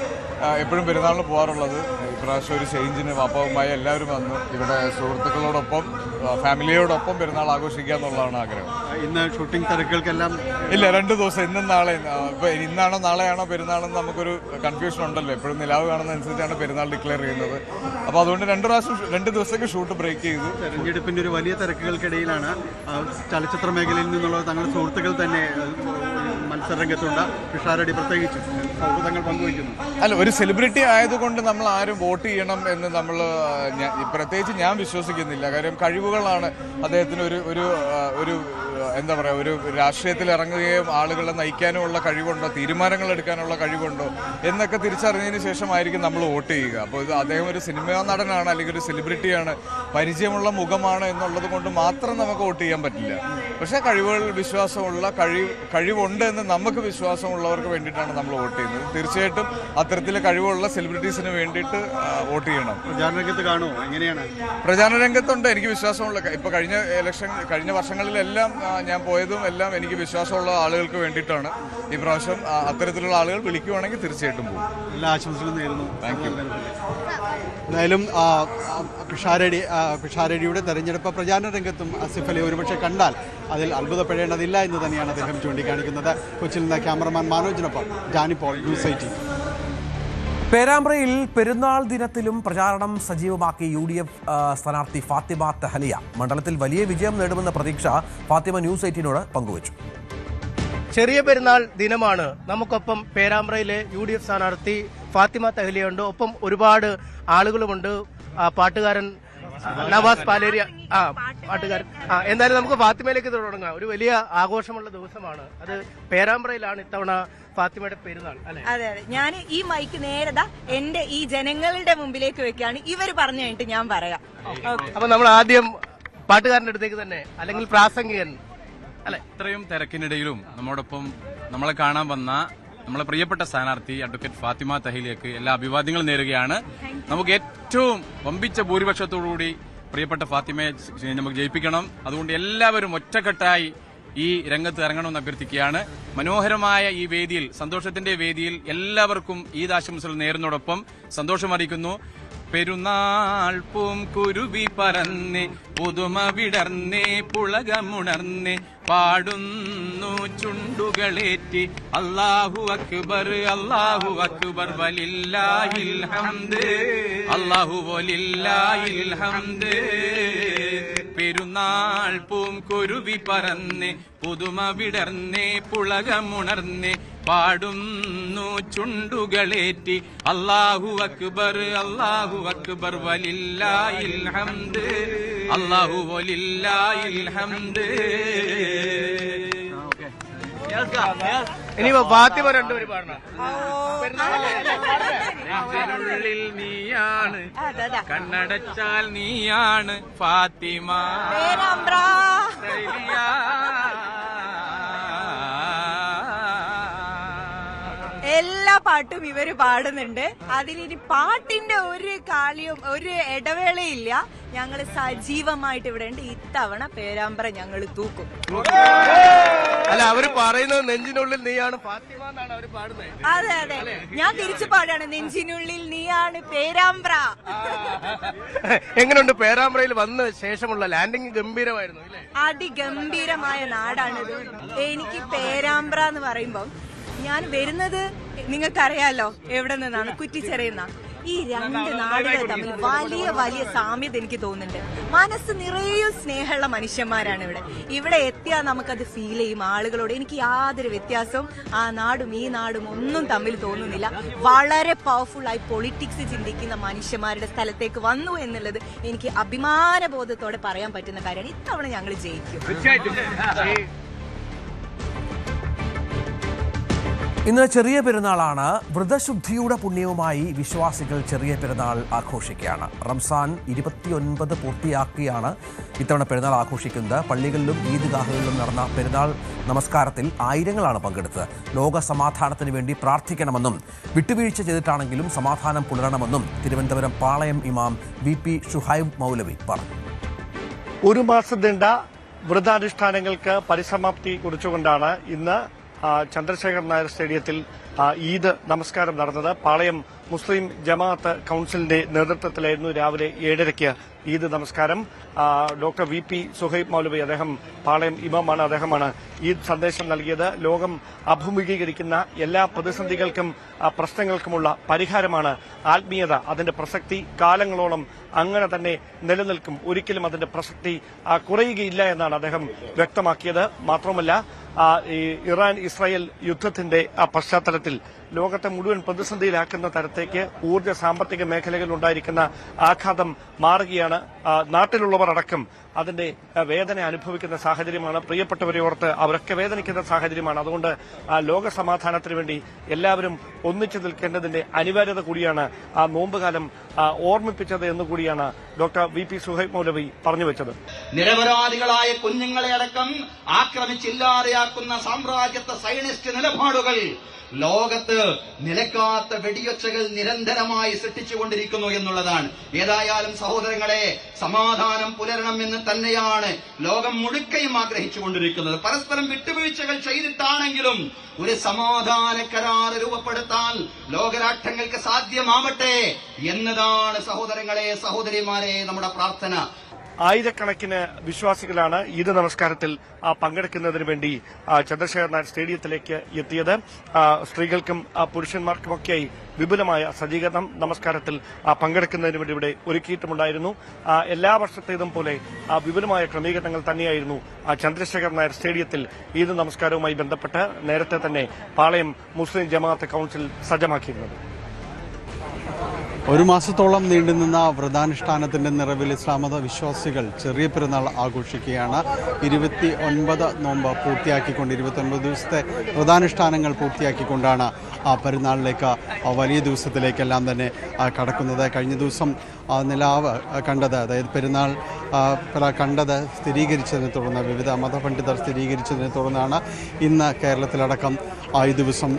എപ്പോഴും പെരുന്നാളിന് പോകാറുള്ളത്. ഇപ്രാവശ്യം ഒരു ചേഞ്ചിന് വാപ്പവുമായി എല്ലാവരും വന്ന് ഇവിടെ സുഹൃത്തുക്കളോടൊപ്പം ഫാമിലിയോടൊപ്പം പെരുന്നാൾ ആഘോഷിക്കുക എന്നുള്ളതാണ് ആഗ്രഹം. ഇന്ന് ഷൂട്ടിംഗ് തിരക്കുകൾക്കെല്ലാം ഇല്ല, 2 ദിവസം, ഇന്നും നാളെ. ഇപ്പോൾ ഇന്നാണോ നാളെയാണോ പെരുന്നാളെന്ന് നമുക്കൊരു കൺഫ്യൂഷൻ ഉണ്ടല്ലോ. എപ്പോഴും നിലാവ് കാണുന്നതനുസരിച്ചാണ് പെരുന്നാൾ ഡിക്ലെയർ ചെയ്യുന്നത്. അപ്പോൾ അതുകൊണ്ട് 2 ദിവസത്തേക്ക് ഷൂട്ട് ബ്രേക്ക് ചെയ്തു. തെരഞ്ഞെടുപ്പിൻ്റെ ഒരു വലിയ തിരക്കുകൾക്കിടയിലാണ് ചലച്ചിത്ര മേഖലയിൽ നിന്നുള്ള തങ്ങളുടെ സുഹൃത്തുക്കൾ തന്നെ മത്സരരംഗത്തുണ്ട്. പിഷാരടി പ്രത്യേകിച്ചും സൗഹൃദങ്ങൾ പങ്കുവയ്ക്കുന്നു. അല്ല, ഒരു സെലിബ്രിറ്റി ആയതുകൊണ്ട് നമ്മൾ ആരും വോട്ട് ചെയ്യണം എന്ന് നമ്മൾ പ്രത്യേകിച്ച് ഞാൻ വിശ്വസിക്കുന്നില്ല. കാര്യം കഴിവുകളാണ് അദ്ദേഹത്തിന് ഒരു എന്താ പറയുക, ഒരു രാഷ്ട്രീയത്തിൽ ഇറങ്ങുകയും ആളുകളെ നയിക്കാനും ഉള്ള കഴിവുണ്ടോ, തീരുമാനങ്ങൾ എടുക്കാനുള്ള കഴിവുണ്ടോ എന്നൊക്കെ തിരിച്ചറിഞ്ഞതിന് ശേഷമായിരിക്കും നമ്മൾ വോട്ട് ചെയ്യുക. അപ്പോൾ ഇത് അദ്ദേഹം ഒരു സിനിമാ നടനാണ് അല്ലെങ്കിൽ ഒരു സെലിബ്രിറ്റിയാണ്, പരിചയമുള്ള മുഖമാണ് എന്നുള്ളത് കൊണ്ട് മാത്രം നമുക്ക് വോട്ട് ചെയ്യാൻ പറ്റില്ല. പക്ഷേ കഴിവുകളിൽ വിശ്വാസമുള്ള കഴിവുണ്ട് എന്ന് നമുക്ക് വിശ്വാസമുള്ളവർക്ക് വേണ്ടിയിട്ടാണ് നമ്മൾ വോട്ട് ചെയ്യുന്നത്. തീർച്ചയായിട്ടും അത്തരത്തിലെ കഴിവുള്ള സെലിബ്രിറ്റീസിന് വേണ്ടിയിട്ട് വോട്ട് ചെയ്യണം. പ്രചാരണ രംഗത്ത് കാണുമോ? എങ്ങനെയാണ്? പ്രചാരണ രംഗത്തുണ്ട്. എനിക്ക് വിശ്വാസമുള്ള, ഇപ്പോൾ കഴിഞ്ഞ വർഷങ്ങളിലെല്ലാം ഞാൻ പോയതും എല്ലാം എനിക്ക് വിശ്വാസമുള്ള ആളുകൾക്ക് വേണ്ടിയിട്ടാണ്. ഈ പ്രാവശ്യം അത്തരത്തിലുള്ള ആളുകൾ വിളിക്കുവാണെങ്കിൽ തീർച്ചയായിട്ടും പോകും. എല്ലാ ആശംസകളും നേരുന്നു. Thank you. എന്തായാലും പിഷാരടിയുടെ തെരഞ്ഞെടുപ്പ് പ്രചാരണ രംഗത്തും ആസിഫ് അലി ഒരുപക്ഷെ കണ്ടാൽ അതിൽ അത്ഭുതപ്പെടേണ്ടതില്ല എന്ന് തന്നെയാണ് അദ്ദേഹം ചൂണ്ടിക്കാണിക്കുന്നത്. കൊച്ചിയിൽ നിന്ന് ക്യാമറമാൻ മനോജിനൊപ്പം ജാനിപ്പോൾ ന്യൂസ് 18. പേരാമ്പ്രയിൽ പെരുന്നാൾ ദിനത്തിലും പ്രചാരണം സജീവമാക്കി UDF സ്ഥാനാർത്ഥി ഫാത്തിമ തഹലിയ. മണ്ഡലത്തിൽ വലിയ വിജയം നേടുമെന്ന പ്രതീക്ഷ ഫാത്തിമ ന്യൂസ് 18നോട് പങ്കുവച്ചു. ചെറിയ പെരുന്നാൾ ദിനമാണ്. നമുക്കൊപ്പം പേരാമ്പ്രയിലെ UDF സ്ഥാനാർത്ഥി ഫാത്തിമ തഹലിയുണ്ട്. ഒപ്പം ഒരുപാട് ആളുകളുമുണ്ട്. പാട്ടുകാരൻ നവാസ് പാലേരി, പാട്ടുകാരൻ. എന്തായാലും നമുക്ക് ഫാത്തിമയിലേക്ക് തുടങ്ങാം. ഒരു വലിയ ആഘോഷമുള്ള ദിവസമാണ്. അത് പേരാമ്പ്രയിലാണ് ഇത്തവണ ഫാത്തിമയുടെ പെരുന്നാൾ, അല്ലെ? അതെ അതെ. ഞാൻ ഈ മൈക്ക് നേരതാ എന്റെ ഈ ജനങ്ങളുടെ മുമ്പിലേക്ക് വെക്കുകയാണ്. ഇവര് പറഞ്ഞു കഴിഞ്ഞിട്ട് ഞാൻ പറയാം. അപ്പൊ നമ്മൾ ആദ്യം പാട്ടുകാരന്റെ അടുത്തേക്ക് തന്നെ, അല്ലെങ്കിൽ പ്രാസംഗികൻ, അല്ലെ? ഇത്രയും തിരക്കിനിടയിലും നമ്മോടൊപ്പം നമ്മളെ കാണാൻ വന്ന നമ്മളെ പ്രിയപ്പെട്ട സ്ഥാനാർത്ഥി അഡ്വക്കേറ്റ് ഫാത്തിമ തഹലിയക്ക് എല്ലാ അഭിവാദ്യങ്ങളും നേരുകയാണ്. നമുക്ക് ഏറ്റവും വമ്പിച്ച ഭൂരിപക്ഷത്തോടുകൂടി പ്രിയപ്പെട്ട ഫാത്തിമയെ നമുക്ക് ജയിപ്പിക്കണം. അതുകൊണ്ട് എല്ലാവരും ഒറ്റക്കെട്ടായി ഈ രംഗത്ത് ഇറങ്ങണമെന്ന് അഭ്യർത്ഥിക്കുകയാണ്. മനോഹരമായ ഈ വേദിയിൽ, സന്തോഷത്തിന്റെ വേദിയിൽ എല്ലാവർക്കും ഈദ് ആശംസകൾ നേരുന്നതോടൊപ്പം സന്തോഷമറിയിക്കുന്നു. പെരുന്നാൾ പൂം കുരുവി പറന്ന് പുതുമ വിടർന്ന് പുളകമുണർന്ന് പാടുന്നു ചുണ്ടുകളേറ്റി അല്ലാഹു അക്ബർ അല്ലാഹു അക്ബർ വലില്ലാഹിൽ ഹംദ് അല്ലാഹു വലില്ലാഹിൽ ഹംദ്. പെരുന്നാൾ പൂം കുരുവി പറന്ന് പുതുമ വിടർന്ന് പുളകമുണർന്ന് പാടുന്നു ചുണ്ടുകളേറ്റി അല്ലാഹു അക്ബർ അല്ലാഹു അക്ബർ വലില്ലാഹിൽ ഹംദ് അല്ലാഹു വലില്ലാഹിൽ ഹംദ്. ഇനി ഫാത്തിമ രണ്ടുപേരും പാടണം. നെഞ്ചിനുള്ളിൽ നീയാണ്, കണ്ണടച്ചാൽ നീയാണ് ഫാത്തിമ. എല്ലാ പാട്ടും ഇവര് പാടുന്നുണ്ട്. അതിലിനി പാട്ടിന്റെ ഒരു കാളിയും ഒരു ഇടവേളയില്ല. ഞങ്ങള് സജീവമായിട്ട് ഇവിടെ ഉണ്ട്. ഇത്തവണ പേരാമ്പ്ര ഞങ്ങൾ തൂക്കും. അല്ല, അവര് പറയുന്നത് നെഞ്ചിനുള്ളിൽ നീയാണ് ഫാത്തിമ എന്നാണ് അവര് പാടുന്നത്. അതെ അതെ, ഞാൻ തിരിച്ചു പാടാണ്. നെഞ്ചിനുള്ളിൽ നീയാണ് പേരാമ്പ്ര. എങ്ങനെയുണ്ട് പേരാമ്പ്രയിൽ വന്ന ശേഷമുള്ള ലാൻഡിംഗ്? ഗംഭീരമായിരുന്നു, അതിഗംഭീരമായ നാടാണിത്. എനിക്ക് പേരാമ്പ്ര എന്ന് പറയുമ്പം ഞാൻ വരുന്നത് നിങ്ങൾക്കറിയാലോ എവിടെ നിന്നാണ്, കുറ്റിച്ചിറയുന്ന. ഈ രണ്ട് നാടുകൾ തമ്മിൽ വലിയ വലിയ സാമ്യത എനിക്ക് തോന്നുന്നുണ്ട്. മനസ്സ് നിറയും സ്നേഹമുള്ള മനുഷ്യന്മാരാണ് ഇവിടെ. ഇവിടെ എത്തിയാൽ നമുക്കത് ഫീൽ ചെയ്യും ആളുകളോട്. എനിക്ക് യാതൊരു വ്യത്യാസവും ആ നാടും ഈ നാടും ഒന്നും തമ്മിൽ തോന്നുന്നില്ല. വളരെ പവർഫുൾ ആയി പൊളിറ്റിക്സ് ചിന്തിക്കുന്ന മനുഷ്യന്മാരുടെ സ്ഥലത്തേക്ക് വന്നു എന്നുള്ളത് എനിക്ക് അഭിമാനബോധത്തോടെ പറയാൻ പറ്റുന്ന കാര്യമാണ്. ഇത്തവണ ഞങ്ങൾ ജയിക്കും. ഇന്ന് ചെറിയ പെരുന്നാളാണ്. വ്രതശുദ്ധിയുടെ പുണ്യവുമായി വിശ്വാസികൾ ചെറിയ പെരുന്നാൾ ആഘോഷിക്കുകയാണ്. റംസാൻ 29 പൂർത്തിയാക്കിയാണ് ഇത്തവണ പെരുന്നാൾ ആഘോഷിക്കുന്നത്. പള്ളികളിലും ഈദ്ഗാഹുകളിലും നടന്ന പെരുന്നാൾ നമസ്കാരത്തിൽ ആയിരങ്ങളാണ് പങ്കെടുത്തത്. ലോക സമാധാനത്തിന് വേണ്ടി പ്രാർത്ഥിക്കണമെന്നും വിട്ടുവീഴ്ച ചെയ്തിട്ടാണെങ്കിലും സമാധാനം പുലരണമെന്നും തിരുവനന്തപുരം പാളയം ഇമാം VP ഷുഹൈബ് മൗലവി പറഞ്ഞു. ഒരു മാസം നീണ്ട വ്രതാനുഷ്ഠാനങ്ങൾക്ക് പരിസമാപ്തി കുറിച്ചുകൊണ്ടാണ് ഇന്ന് ചന്ദ്രശേഖർ നായർ സ്റ്റേഡിയത്തിൽ ഈദ് നമസ്കാരം നടന്നത്. പാളയം മുസ്ലിം ജമാഅത്ത് കൌൺസിലിന്റെ നേതൃത്വത്തിലായിരുന്നു രാവിലെ 7:30 ഈദ് നമസ്കാരം. ഡോക്ടർ VP ഷുഹൈബ് മൗലവി, അദ്ദേഹം പാളയം ഇമാമാണ്, അദ്ദേഹമാണ് ഈദ് സന്ദേശം നൽകിയത്. ലോകം അഭിമുഖീകരിക്കുന്ന എല്ലാ പ്രതിസന്ധികൾക്കും പ്രശ്നങ്ങൾക്കുമുള്ള പരിഹാരമാണ് ആത്മീയത. അതിന്റെ പ്രസക്തി കാലങ്ങളോളം അങ്ങനെ തന്നെ നിലനിൽക്കും. ഒരിക്കലും അതിന്റെ പ്രസക്തി കുറയുകയില്ല എന്നാണ് അദ്ദേഹം വ്യക്തമാക്കിയത്. മാത്രമല്ല ഈ ഇറാൻ ഇസ്രായേൽ യുദ്ധത്തിന്റെ പശ്ചാത്തലത്തിൽ ലോകത്തെ മുഴുവൻ പ്രതിസന്ധിയിലാക്കുന്ന തരത്തേക്ക് ഊർജ്ജ സാമ്പത്തിക മേഖലകളിൽ ഉണ്ടായിരിക്കുന്ന ആഘാതം മാറുകയാണ്. നാട്ടിലുള്ളവർ അടക്കം അതിന്റെ വേദന അനുഭവിക്കുന്ന സാഹചര്യമാണ്. പ്രിയപ്പെട്ടവരെ ഓർത്ത് അവരൊക്കെ വേദനിക്കുന്ന സാഹചര്യമാണ്. അതുകൊണ്ട് ലോക സമാധാനത്തിന് വേണ്ടി എല്ലാവരും ഒന്നിച്ചു നിൽക്കേണ്ടതിന്റെ അനിവാര്യത കൂടിയാണ് ആ നോമ്പുകാലം ഓർമ്മിപ്പിച്ചത് എന്നുകൂടിയാണ് ഡോക്ടർ VP സുഹൈബ് മൗലവി പറഞ്ഞു വെച്ചത്. നിരപരാധികളായ കുഞ്ഞുങ്ങളെ അടക്കം ആക്രമിച്ചില്ലാതെയാക്കുന്ന സാമ്രാജ്യത്വ സൈനിസ്റ്റ് നിലപാടുകൾ ലോകത്ത് നിലക്കാത്ത വെടിയൊച്ചകൾ നിരന്തരമായി സൃഷ്ടിച്ചുകൊണ്ടിരിക്കുന്നു എന്നുള്ളതാണ്. ഏതായാലും സഹോദരങ്ങളെ, സമാധാനം പുലരണം എന്ന് തന്നെയാണ് ലോകം മുഴുക്കയും ആഗ്രഹിച്ചുകൊണ്ടിരിക്കുന്നത്. പരസ്പരം വിട്ടുവീഴ്ചകൾ ചെയ്തിട്ടാണെങ്കിലും ഒരു സമാധാന കരാർ രൂപപ്പെടുത്താൻ ലോകരാഷ്ട്രങ്ങൾക്ക് സാധ്യമാവട്ടെ എന്നതാണ് സഹോദരങ്ങളെ, സഹോദരിമാരെ നമ്മുടെ പ്രാർത്ഥന. ആയിരക്കണക്കിന് വിശ്വാസികളാണ് ഈദ് നമസ്കാരത്തിൽ പങ്കെടുക്കുന്നതിന് വേണ്ടി ചന്ദ്രശേഖർ നായർ സ്റ്റേഡിയത്തിലേക്ക് എത്തിയത്. സ്ത്രീകൾക്കും പുരുഷന്മാർക്കുമൊക്കെയായി വിപുലമായ സജ്ജീകരണം നമസ്കാരത്തിൽ പങ്കെടുക്കുന്നതിന് വേണ്ടി ഇവിടെ ഒരുക്കിയിട്ടുമുണ്ടായിരുന്നു. എല്ലാ വർഷത്തേതും പോലെ വിപുലമായ ക്രമീകരണങ്ങൾ തന്നെയായിരുന്നു ചന്ദ്രശേഖർ നായർ സ്റ്റേഡിയത്തിൽ ഈദ് നമസ്കാരവുമായി ബന്ധപ്പെട്ട് നേരത്തെ തന്നെ പാളയം മുസ്ലിം ജമാഅത്ത് കൌൺസിൽ സജ്ജമാക്കിയിരുന്നത്. ഒരു മാസത്തോളം നീണ്ടുനിന്ന വ്രതാനുഷ്ഠാനത്തിന്റെ നിറവിൽ ഇസ്ലാമത വിശ്വാസികൾ ചെറിയ പെരുന്നാൾ ആഘോഷിക്കുകയാണ്. 29 നോമ്പ് പൂർത്തിയാക്കിക്കൊണ്ട് 29 ദിവസത്തെ വ്രതാനുഷ്ഠാനങ്ങൾ പൂർത്തിയാക്കിക്കൊണ്ടാണ് പെരുന്നാളിലേക്ക് വലിയ ദിവസത്തിലേക്കെല്ലാം തന്നെ കടക്കുന്നത്. കഴിഞ്ഞ ദിവസം നിലാവ് കണ്ടത്, അതായത് പെരുന്നാൾ കണ്ടത് സ്ഥിരീകരിച്ചതിനെ തുടർന്ന്, വിവിധ മതപണ്ഡിതർ സ്ഥിരീകരിച്ചതിനെ തുടർന്നാണ് ഇന്ന് കേരളത്തിലടക്കം ഈ ദിവസം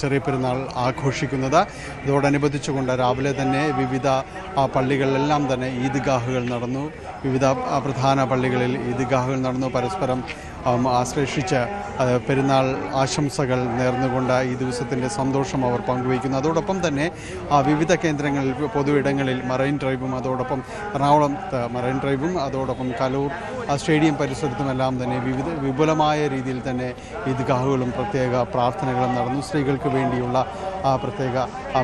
ചെറിയ പെരുന്നാൾ ആഘോഷിക്കുന്നത്. ഇതോടനുബന്ധിച്ചുകൊണ്ട് രാവിലെ തന്നെ വിവിധ പള്ളികളിലെല്ലാം തന്നെ ഈദ്ഗാഹുകൾ നടന്നു. വിവിധ പ്രധാന പള്ളികളിൽ ഈദ്ഗാഹുകൾ നടന്നു. പരസ്പരം ആശ്ലേഷിച്ച് പെരുന്നാൾ ആശംസകൾ നേർന്നുകൊണ്ട് ഈ ദിവസത്തിൻ്റെ സന്തോഷം അവർ പങ്കുവയ്ക്കുന്നു. അതോടൊപ്പം തന്നെ വിവിധ കേന്ദ്രങ്ങളിൽ, പൊതു ഇടങ്ങളിൽ മറൈൻ ഡ്രൈവും അതോടൊപ്പം എറണാകുളത്ത് മറൈൻ ഡ്രൈവും അതോടൊപ്പം കലൂർ സ്റ്റേഡിയം പരിസരത്തുമെല്ലാം തന്നെ വിപുലമായ രീതിയിൽ തന്നെ ഈദ്ഗാഹുകളും പ്രത്യേക പ്രാർത്ഥനകളും നടന്നു. സ്ത്രീകൾക്ക് വേണ്ടിയുള്ള പ്രത്യേക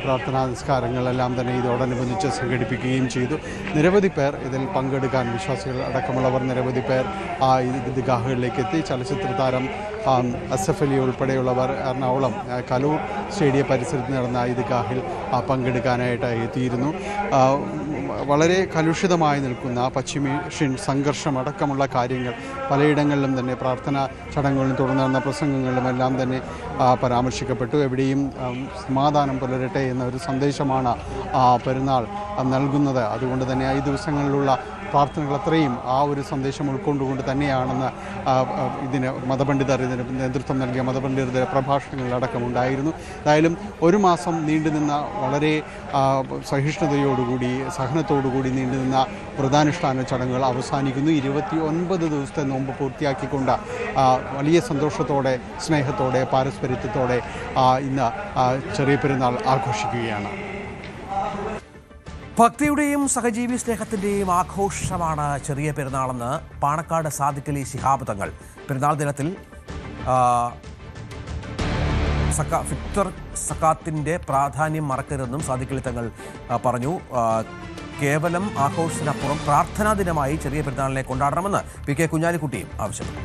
പ്രാർത്ഥനാ നിസ്കാരങ്ങളെല്ലാം തന്നെ ഇതോടനുബന്ധിച്ച് സംഘടിപ്പിക്കുകയും ചെയ്തു. നിരവധി പേർ ഇതിൽ പങ്കെടുക്കാൻ, വിശ്വാസികൾ അടക്കമുള്ളവർ നിരവധി പേർ ഈദ്ഗാഹുകളിലേക്ക് എത്തി. ചലച്ചിത്ര താരം അസഫ് അലി ഉൾപ്പെടെയുള്ളവർ എറണാകുളം കലൂർ സ്റ്റേഡിയം പരിസരത്ത് നടന്ന ഈദ്ഗാഹിൽ പങ്കെടുക്കാനായിട്ട് എത്തിയിരുന്നു. വളരെ കലുഷിതമായി നിൽക്കുന്ന പശ്ചിമേഷ്യൻ സംഘർഷം അടക്കമുള്ള കാര്യങ്ങൾ പലയിടങ്ങളിലും തന്നെ പ്രാർത്ഥനാ ചടങ്ങുകളിലും തുടർന്ന് നടന്ന പ്രസംഗങ്ങളിലും എല്ലാം തന്നെ പരാമർശിക്കപ്പെട്ടു. എവിടെയും സമാധാനം പുലരട്ടെ എന്ന ഒരു സന്ദേശമാണ് പെരുന്നാൾ നൽകുന്നത്. അതുകൊണ്ട് തന്നെ ഈ ദിവസങ്ങളിലുള്ള പ്രാർത്ഥനകൾ അത്രയും ആ ഒരു സന്ദേശം ഉൾക്കൊണ്ടുകൊണ്ട് തന്നെയാണെന്ന് ഇതിന് നേതൃത്വം നൽകിയ മതപണ്ഡിതരുടെ പ്രഭാഷണങ്ങളിലടക്കം ഉണ്ടായിരുന്നു. എന്തായാലും ഒരു മാസം നീണ്ടുനിന്ന, വളരെ സഹിഷ്ണുതയോടുകൂടി സഹനത്തോടുകൂടി നീണ്ടുനിന്ന വ്രതാനുഷ്ഠാന ചടങ്ങുകൾ അവസാനിക്കുന്നു. 29 ദിവസത്തെ നോമ്പ് പൂർത്തിയാക്കിക്കൊണ്ട് വലിയ സന്തോഷത്തോടെ, സ്നേഹത്തോടെ, പാരസ്പര്യത്തോടെ ഇന്ന് ചെറിയ പെരുന്നാൾ ആഘോഷിക്കുകയാണ്. ഭക്തിയുടെയും സഹജീവി സ്നേഹത്തിൻ്റെയും ആഘോഷമാണ് ചെറിയ പെരുന്നാളെന്ന് പാണക്കാട് സാദിഖ് അലി ശിഹാബ് തങ്ങൾ പെരുന്നാൾ ദിനത്തിൽ ഫിത്ർ സക്കാത്തിൻ്റെ പ്രാധാന്യം മറക്കരുതെന്നും സാദിഖ് അലി തങ്ങൾ പറഞ്ഞു. കേവലം ആഘോഷത്തിനപ്പുറം പ്രാർത്ഥനാ ദിനമായി ചെറിയ പെരുന്നാളിനെ കൊണ്ടാടണമെന്ന് PK കുഞ്ഞാലിക്കുട്ടിയും ആവശ്യപ്പെട്ടു.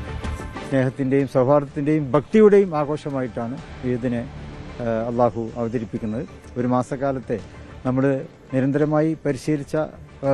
സ്നേഹത്തിൻ്റെയും സൗഹാർദ്ദത്തിൻ്റെയും ഭക്തിയുടെയും ആഘോഷമായിട്ടാണ് ഈദിനെ അള്ളാഹു അവതരിപ്പിക്കുന്നത്. ഒരു മാസക്കാലത്തെ നമ്മൾ നിരന്തരമായി പരിശീലിച്ച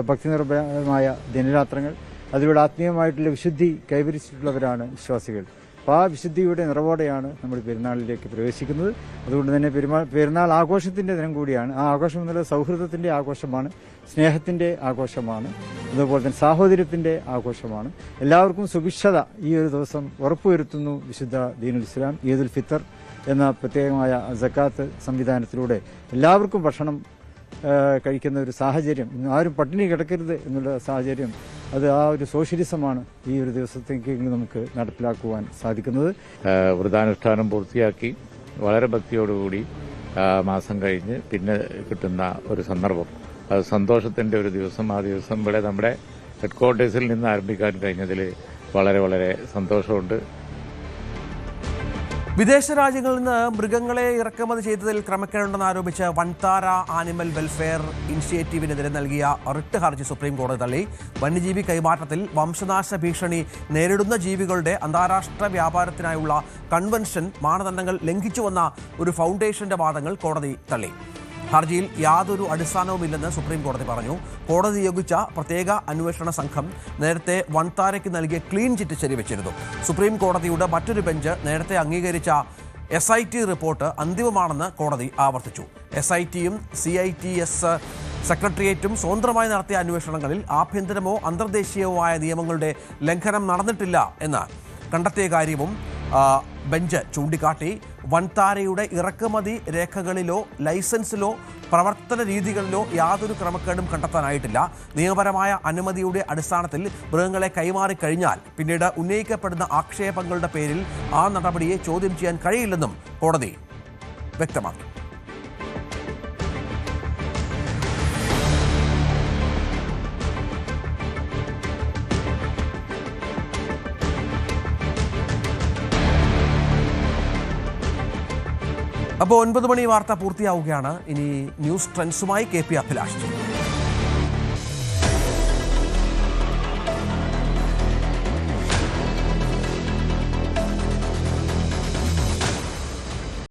ഭക്തിനിർഭരമായ ദിനരാത്രങ്ങൾ, അതിലൂടെ ആത്മീയമായിട്ടുള്ള വിശുദ്ധി കൈവരിച്ചിട്ടുള്ളവരാണ് വിശ്വാസികൾ. അപ്പോൾ ആ വിശുദ്ധിയുടെ നിറവോടെയാണ് നമ്മൾ പെരുന്നാളിലേക്ക് പ്രവേശിക്കുന്നത്. അതുകൊണ്ട് തന്നെ പെരുന്നാൾ ആഘോഷത്തിൻ്റെ ദിനം കൂടിയാണ്. ആ ആഘോഷം എന്നുള്ള സൗഹൃദത്തിൻ്റെ ആഘോഷമാണ്, സ്നേഹത്തിൻ്റെ ആഘോഷമാണ്, അതുപോലെ തന്നെ സാഹോദര്യത്തിൻ്റെ ആഘോഷമാണ്. എല്ലാവർക്കും സുഭിക്ഷത ഈ ഒരു ദിവസം ഉറപ്പുവരുത്തുന്നു വിശുദ്ധ ദീനുൽ ഇസ്ലാം. ഈദുൽ ഫിത്തർ എന്ന പ്രത്യേകമായ സക്കാത്ത് സംവിധാനത്തിലൂടെ എല്ലാവർക്കും ഭക്ഷണം കഴിക്കുന്ന ഒരു സാഹചര്യം, ആരും പട്ടിണി കിടക്കരുത് എന്നുള്ള സാഹചര്യം, അത് ആ ഒരു സോഷ്യലിസമാണ് ഈ ഒരു ദിവസത്തേക്ക് നമുക്ക് നടപ്പിലാക്കുവാൻ സാധിക്കുന്നത്. വ്രതാനുഷ്ഠാനം പൂർത്തിയാക്കി വളരെ ഭക്തിയോടുകൂടി മാസം കഴിഞ്ഞ് പിന്നെ കിട്ടുന്ന ഒരു സന്ദർഭം, അത് സന്തോഷത്തിൻ്റെ ഒരു ദിവസം. ആ ദിവസം ഇവിടെ നമ്മുടെ ഹെഡ്ക്വാർട്ടേഴ്സിൽ നിന്ന് ആരംഭിക്കാൻ കഴിഞ്ഞതിൽ വളരെ വളരെ സന്തോഷമുണ്ട്. വിദേശ രാജ്യങ്ങളിൽ നിന്ന് മൃഗങ്ങളെ ഇറക്കുമതി ചെയ്തതിൽ ക്രമക്കേടുണ്ടെന്ന് ആരോപിച്ച് വൻതാര ആനിമൽ വെൽഫെയർ ഇനിഷ്യേറ്റീവിനെതിരെ നൽകിയ റിട്ട് ഹർജി സുപ്രീം കോടതി തള്ളി. വന്യജീവി കൈമാറ്റത്തിൽ വംശനാശ ഭീഷണി നേരിടുന്ന ജീവികളുടെ അന്താരാഷ്ട്ര വ്യാപാരത്തിനായുള്ള കൺവെൻഷൻ മാനദണ്ഡങ്ങൾ ലംഘിച്ചുവെന്ന ഒരു ഫൗണ്ടേഷന്റെ വാദങ്ങൾ കോടതി തള്ളി. ഹർജിയിൽ യാതൊരു അടിസ്ഥാനവുമില്ലെന്ന് സുപ്രീം കോടതി പറഞ്ഞു. കോടതി നിയോഗിച്ച പ്രത്യേക അന്വേഷണ സംഘം നേരത്തെ വൻതാരയ്ക്ക് നൽകിയ ക്ലീൻ ചിറ്റ് ശരിവച്ചിരുന്നു. സുപ്രീം കോടതിയുടെ മറ്റൊരു ബെഞ്ച് നേരത്തെ അംഗീകരിച്ച SIT റിപ്പോർട്ട് അന്തിമമാണെന്ന് കോടതി ആവർത്തിച്ചു. SITയും CITS സെക്രട്ടേറിയറ്റും സ്വതന്ത്രമായി നടത്തിയ അന്വേഷണങ്ങളിൽ ആഭ്യന്തരമോ അന്തർദേശീയമോ നിയമങ്ങളുടെ ലംഘനം നടന്നിട്ടില്ല എന്ന് കണ്ടെത്തിയ കാര്യവും ബെഞ്ച് ചൂണ്ടിക്കാട്ടി. വൻതാരയുടെ ഇറക്കുമതി രേഖകളിലോ ലൈസൻസിലോ പ്രവർത്തന രീതികളിലോ യാതൊരു ക്രമക്കേടും കണ്ടെത്താനായിട്ടില്ല. നിയമപരമായ അനുമതിയുടെ അടിസ്ഥാനത്തിൽ മൃഗങ്ങളെ കൈമാറിക്കഴിഞ്ഞാൽ പിന്നീട് ഉന്നയിക്കപ്പെടുന്ന ആക്ഷേപങ്ങളുടെ പേരിൽ ആ നടപടിയെ ചോദ്യം ചെയ്യാൻ കഴിയില്ലെന്നും കോടതി വ്യക്തമാക്കി. അപ്പോൾ 9 മണി വാർത്ത പൂർത്തിയാവുകയാണ്. ഇനി ന്യൂസ് ട്രെൻഡ്സുമായി KP അഭിലാഷ്.